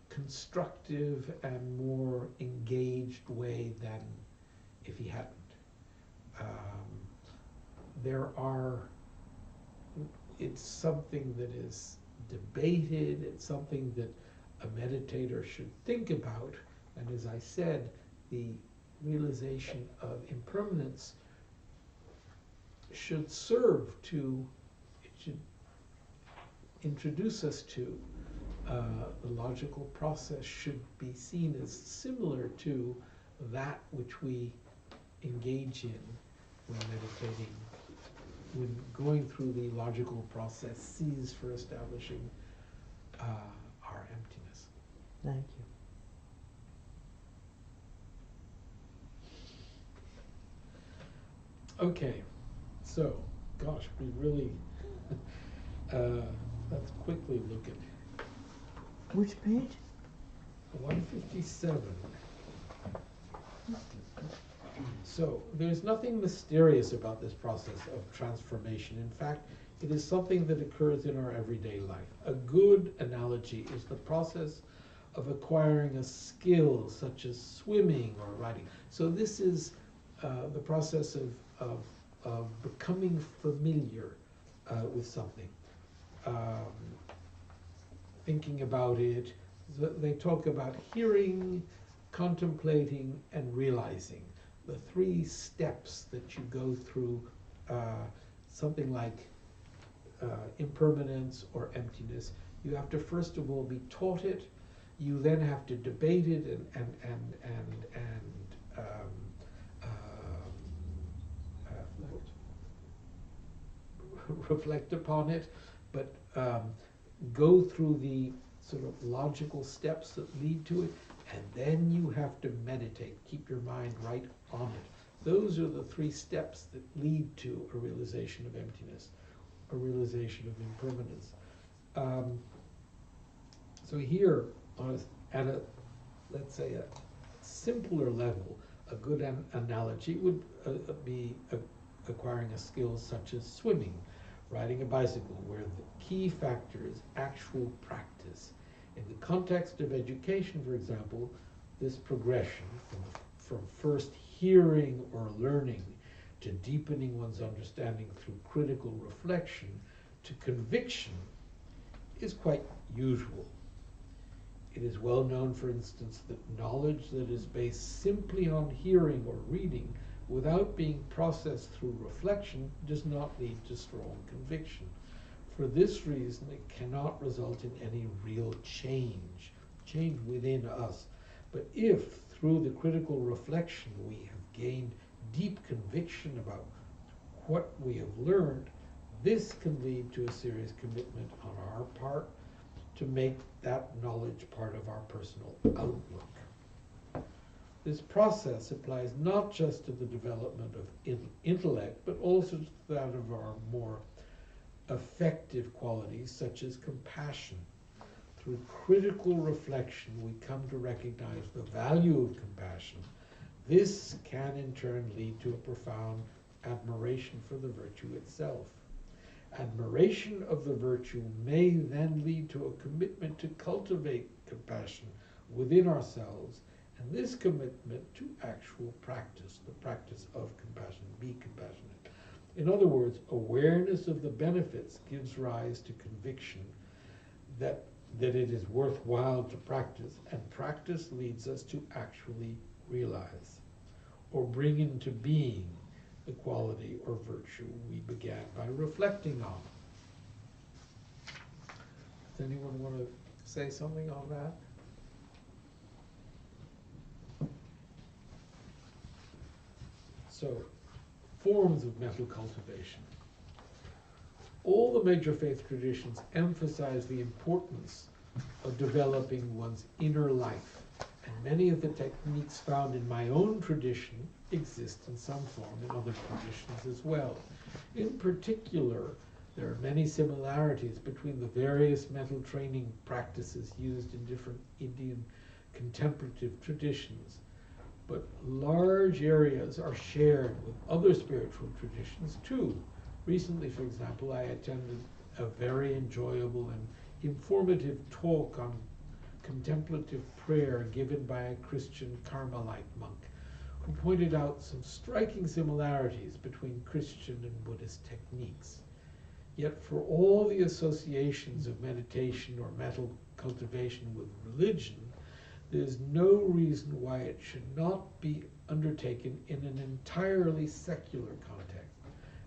constructive and more engaged way than if he hadn't. It's something that is debated, it's something that a meditator should think about, and as I said, the realization of impermanence should introduce us to the logical process should be seen as similar to that which we engage in when meditating, when going through the logical processes for establishing our emptiness. Thank you. Okay, so, gosh, we really, let's quickly look at Which page? 157. So, there's nothing mysterious about this process of transformation. In fact, it is something that occurs in our everyday life. A good analogy is the process of acquiring a skill such as swimming or writing. So this is the process of becoming familiar with something. Thinking about it, they talk about hearing, contemplating, and realizing. The three steps that you go through something like impermanence or emptiness. You have to first of all be taught it. You then have to debate it and reflect upon it, but go through the sort of logical steps that lead to it, and then you have to meditate, keep your mind right on it. Those are the three steps that lead to a realization of emptiness, a realization of impermanence. So here, at a, let's say, a simpler level, a good analogy would be acquiring a skill such as swimming, riding a bicycle, where the key factor is actual practice. In the context of education, for example, this progression from first hearing or learning to deepening one's understanding through critical reflection to conviction is quite usual. It is well known, for instance, that knowledge that is based simply on hearing or reading without being processed through reflection does not lead to strong conviction. For this reason, it cannot result in any real change within us. But if, through the critical reflection, we have gained deep conviction about what we have learned, this can lead to a serious commitment on our part to make that knowledge part of our personal outlook. This process applies not just to the development of intellect, but also to that of our more effective qualities, such as compassion. Through critical reflection, we come to recognize the value of compassion. This can in turn lead to a profound admiration for the virtue itself. Admiration of the virtue may then lead to a commitment to cultivate compassion within ourselves, and this commitment to actual practice, the practice of compassion, be compassionate. In other words, awareness of the benefits gives rise to conviction that it is worthwhile to practice, and practice leads us to actually realize or bring into being the quality or virtue we began by reflecting on. Does anyone want to say something on that? So, forms of mental cultivation. All the major faith traditions emphasize the importance of developing one's inner life, and many of the techniques found in my own tradition exist in some form in other traditions as well. In particular, there are many similarities between the various mental training practices used in different Indian contemplative traditions, but large areas are shared with other spiritual traditions too. Recently, for example, I attended a very enjoyable and informative talk on contemplative prayer given by a Christian Carmelite monk, who pointed out some striking similarities between Christian and Buddhist techniques. Yet for all the associations of meditation or mental cultivation with religion, there is no reason why it should not be undertaken in an entirely secular context.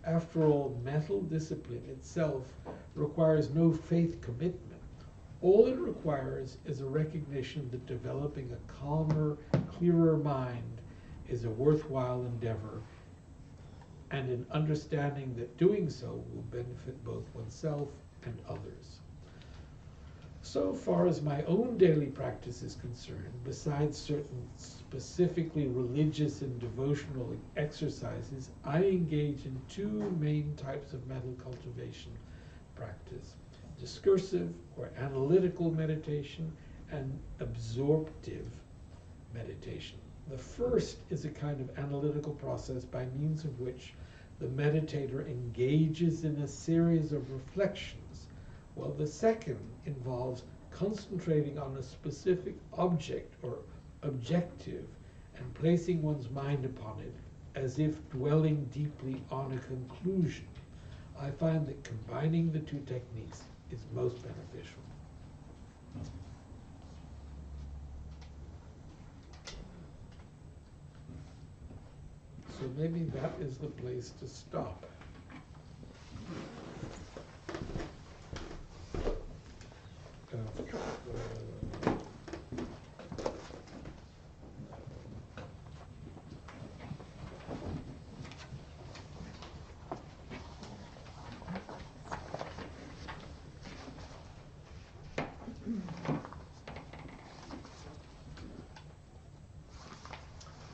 After all, mental discipline itself requires no faith commitment. All it requires is a recognition that developing a calmer, clearer mind is a worthwhile endeavor, and an understanding that doing so will benefit both oneself and others. So far as my own daily practice is concerned, besides certain specifically religious and devotional exercises, I engage in two main types of mental cultivation practice: discursive or analytical meditation and absorptive meditation. The first is a kind of analytical process by means of which the meditator engages in a series of reflections, while the second involves concentrating on a specific object or objective and placing one's mind upon it as if dwelling deeply on a conclusion. I find that combining the two techniques is most beneficial. So maybe that is the place to stop.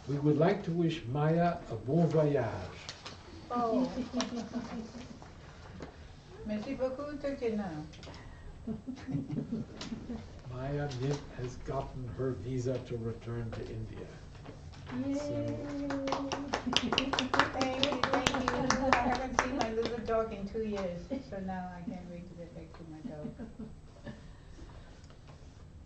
We would like to wish Maya a bon voyage. Oh. Merci beaucoup, Turkina. Maya Nip has gotten her visa to return to India. Thank you, thank you. I haven't seen my little dog in 2 years, so now I can't wait to get back to my dog.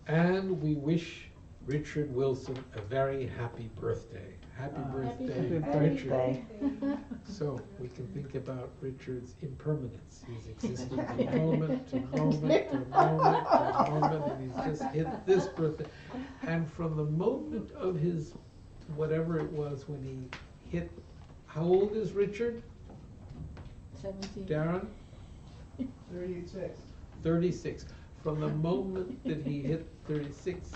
And we wish Richard Wilson a very happy birthday. Happy birthday, Happy Richard. birthday. So we can think about Richard's impermanence. He's existed from moment to moment to moment to moment, and he's just hit this birthday. And from the moment of his, whatever it was when he hit, how old is Richard? 17. Darren? 36. 36. From the moment that he hit 36,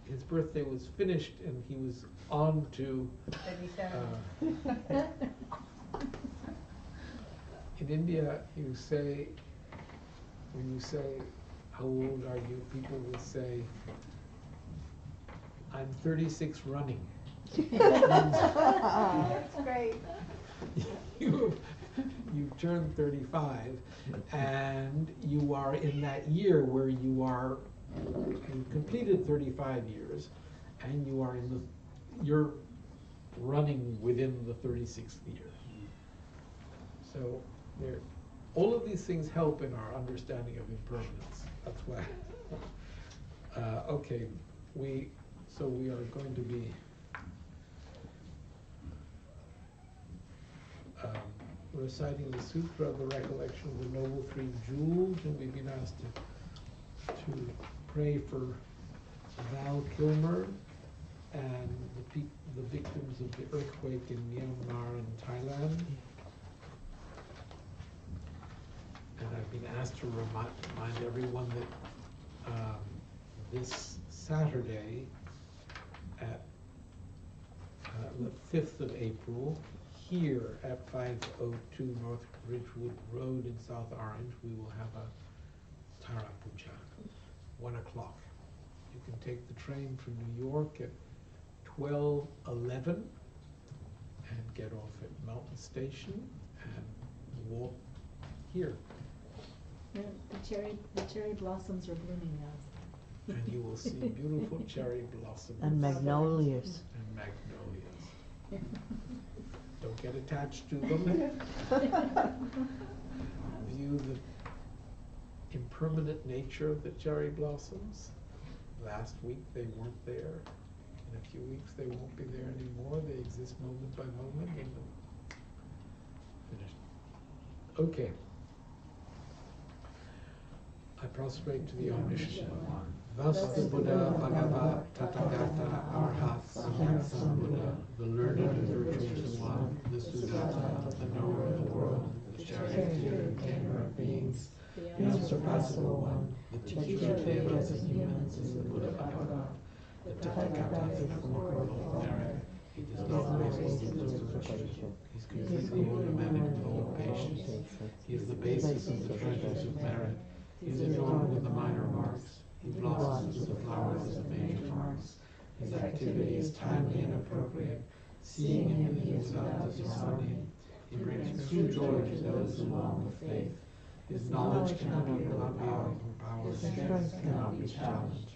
his birthday was finished and he was on to 37. in India you say, when you say how old are you, people will say, I'm 36 running. That's great. You turn 35 and you are in that year where you completed 35 years and you're running within the 36th year. So all of these things help in our understanding of impermanence. That's why. Okay, we are going to be reciting the Sutra of the Recollection of the Noble Three Jewels, and we've been asked to pray for Val Kilmer and the victims of the earthquake in Myanmar and Thailand. And I've been asked to remind everyone that this Saturday at the 5th of April, here at 502 North Ridgewood Road in South Orange, we will have a Tara Puja, 1 o'clock. You can take the train from New York at 12:11 and get off at Mountain Station and walk here. The cherry blossoms are blooming now. And you will see beautiful cherry blossoms. And magnolias. And magnolias. Don't get attached to them. View the impermanent nature of the cherry blossoms. Last week they weren't there. In a few weeks they won't be there anymore. They exist moment by moment. And finished. Okay. I prostrate to the Omniscient One. Thus the Buddha, Bhagava, Tathagata, Arhat, Sambuddha, the learned and virtuous one, the Sudatta, the knower of the world, the charioteer and tamer of beings, the unsurpassable one, the teacher of devas and humans is the Buddha Bhagava. The Tathagata is the form of merit. He does not waste his virtue. He is completely ornamented with all patience. He is the basis of the treasures of merit. He is adorned with the minor marks. He blossoms with the flowers of the major marks. His activity is timely and appropriate. Seeing him he is without disharmony. He brings true joy to those who long with faith. His knowledge cannot be overpowered. His strength cannot be challenged.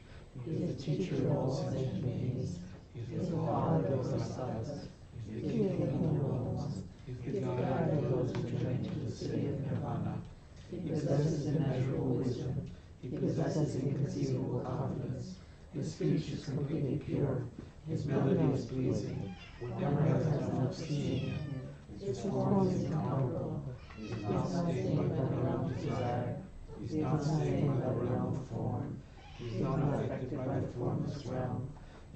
He is the teacher of all sentient beings. He is the father of the sons. He is the king of the worlds. He is the guide of those who journey to the city of Nirvana. He possesses immeasurable wisdom. He possesses inconceivable confidence. His speech is completely pure. His melody is pleasing. One never has enough of seeing him. His form is incomparable. He is not stained by the realm of desire. He is not stained by the realm of form. He is not affected by the formless realm.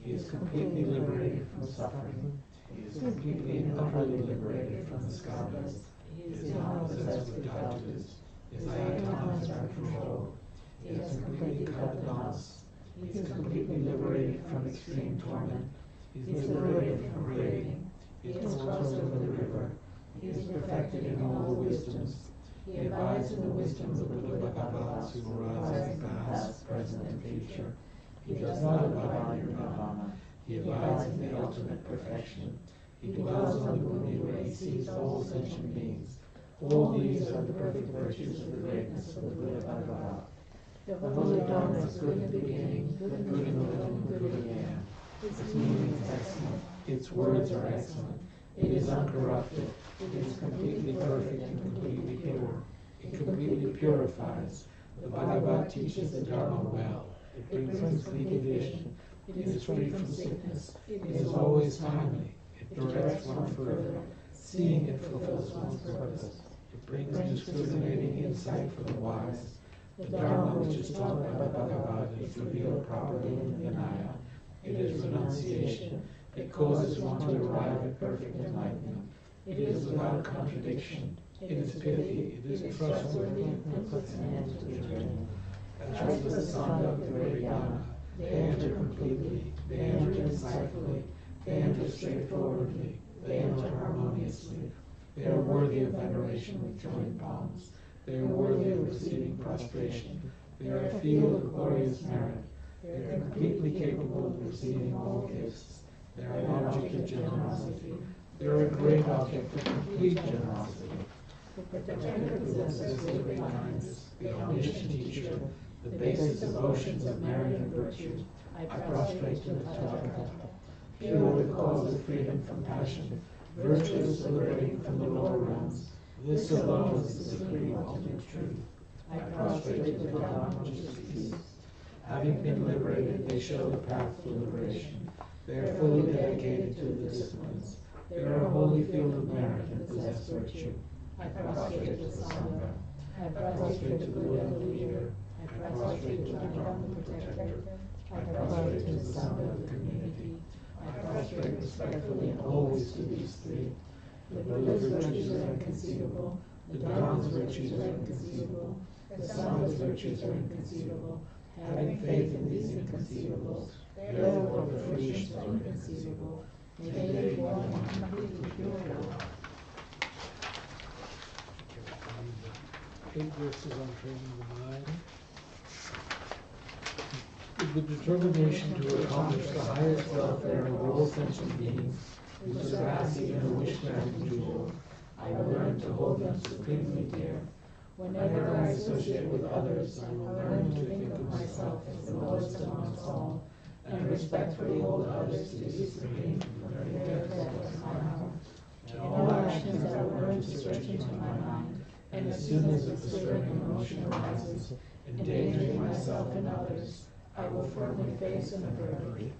He is completely liberated from suffering. He is completely and utterly liberated from the skandhas. He is not possessed with dhatu's. His ayatanas are controlled. He has completely cut the knots. He is completely liberated from extreme torment. He is liberated from craving. He is crossed over the river. He is perfected in all the wisdoms. He abides in the wisdom of the Buddha Bhagavats who arise in past, present, and future. He does not abide in nirvana. He abides in the ultimate perfection. He dwells on the Bhumi where he sees all sentient beings. All these are the perfect virtues of the greatness of the Buddha Bhagavat. The Holy Dharma is good in the beginning, good in the middle, and good at the end. Its meaning is excellent. Its words are excellent. It is uncorrupted. It is completely perfect and completely pure. It completely purifies. The Bhagavat teaches the Dharma well. It brings complete vision. It is free from sickness. It is always timely. It directs one further. Seeing it fulfills one's purpose. It brings discriminating insight for the wise. The Dharma which is taught by the Bhagavad is revealed properly in the Vinaya. It is renunciation. It causes one to arrive at perfect enlightenment. It is without contradiction. It is pithy. It is trustworthy and puts an end to the journey. As with the Sangha of the great Yana, they enter completely. They enter insightfully. They enter straightforwardly. They enter harmoniously. They are worthy of veneration with joined palms. They are worthy of receiving prostration. They are a field of glorious merit. They are completely capable of receiving all gifts. They are an object of generosity. They are a great object of complete generosity. The protector possesses the great kindness, the omniscient teacher, the basis of oceans of merit and virtue. I prostrate to the Tathagata. Pure the cause of freedom from passion, virtuous liberating from the lower realms. This alone is the supreme ultimate truth. I prostrate to the Dharma which is peace. Having been liberated, they show the path to liberation. They are fully dedicated to the disciplines. They are a holy field of merit and possess virtue. I prostrate to the Sangha. I prostrate to the Buddha the leader. I prostrate to the Dharma protector. I prostrate to the Sangha of the community. I prostrate respectfully and always to these three. The Buddha's virtues are inconceivable, the Dharma's virtues are inconceivable, the Sangha's virtues are inconceivable. Having faith in these inconceivables, therefore the fruitions are inconceivable. May they be born in completely pure love. 8 verses on training the mind. With the determination to accomplish the highest welfare of all sentient beings, who surpass even a wish-granting jewel, I will learn to hold them supremely dear. Whenever I associate with others, I will learn to think of myself as the lowest amongst all, and respectfully hold others to be supreme from the very depth of my heart. In all actions I will learn to stretch into my mind, and as soon as a disturbing emotion arises, endangering myself and others, I will firmly face and avert it.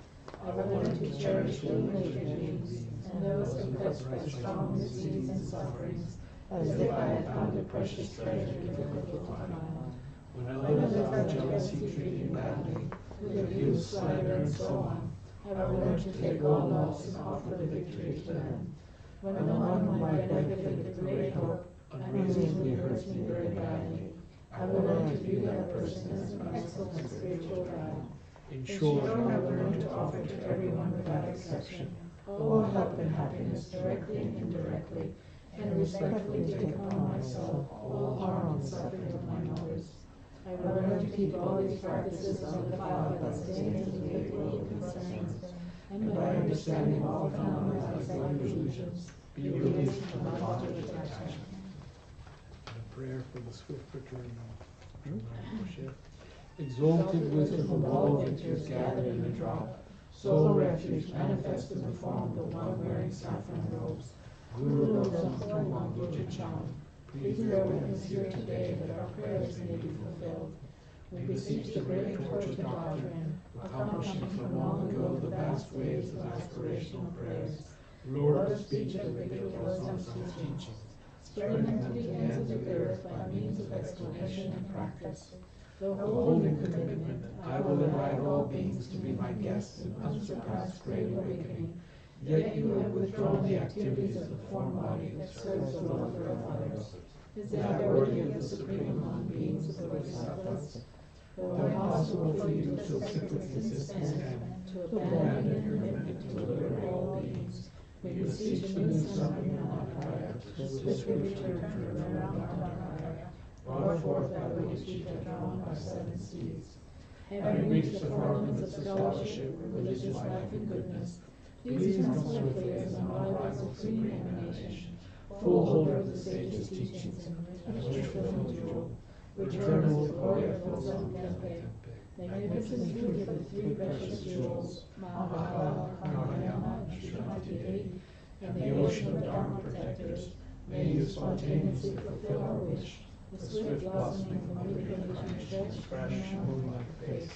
I will learn to cherish ill-natured beings, and those oppressed by strong disease and sufferings, as if I had found a precious treasure difficult to find. When others are jealousy treating badly, with abuse, slander, and so on, I will learn to take all loss and offer the victory to them. When the one whom I benefit with great hope unreasonably hurts me very badly, I will learn to view that person as an excellent spiritual guide. In short, I will learn to offer to everyone without exception all help and happiness directly and indirectly, and respectfully take upon myself all harm and suffering of mine others. I will learn to keep all these practices undefiled by the stains of the worldly concerns, and by understanding all phenomena as light illusions, be released from the bondage of attachment. A prayer for the swift return of Rinpoche. Exalted wisdom of all virtues gathered in a drop, sole refuge manifest in the form of the one wearing saffron robes, Guru Lobsang Tumang Gujichan, please bear witness here today that our prayers may be fulfilled. We beseech the great torch of doctrine, accomplishing from long ago the vast waves of aspirational prayers, Lord of speech of the great Lobsang's teachings, spreading them to the ends of the earth by means of explanation and practice. Though holding commitment, I will invite all beings to be my guests in unsurpassed great awakening. Yet you have withdrawn the activities of the form body that serves the welfare of others. Is that worthy of the supreme among beings of the Bodhisattvas? Though impossible for you to accept with resistance and to abandon your commitment to liberate all beings, we beseech the new son of Nirmanakaya to swiftly return from the realm of Nirmanakaya, brought forth by the which you have drawn by 7 seas. Having reached the firmament of scholarship, religious life, and goodness, please come swiftly as an unrivaled supreme emanation, full holder of the sage's teachings, and wish-fulfilled jewel. Return as the glory of Lobsang Tempe, magnificent fruit of the 3 precious jewels, Maha, Narayana, and Srimati Devi, and the ocean of Dharma protectors. May you spontaneously fulfill our wish, the swift blossoming of liberation, fresh, moon-like face.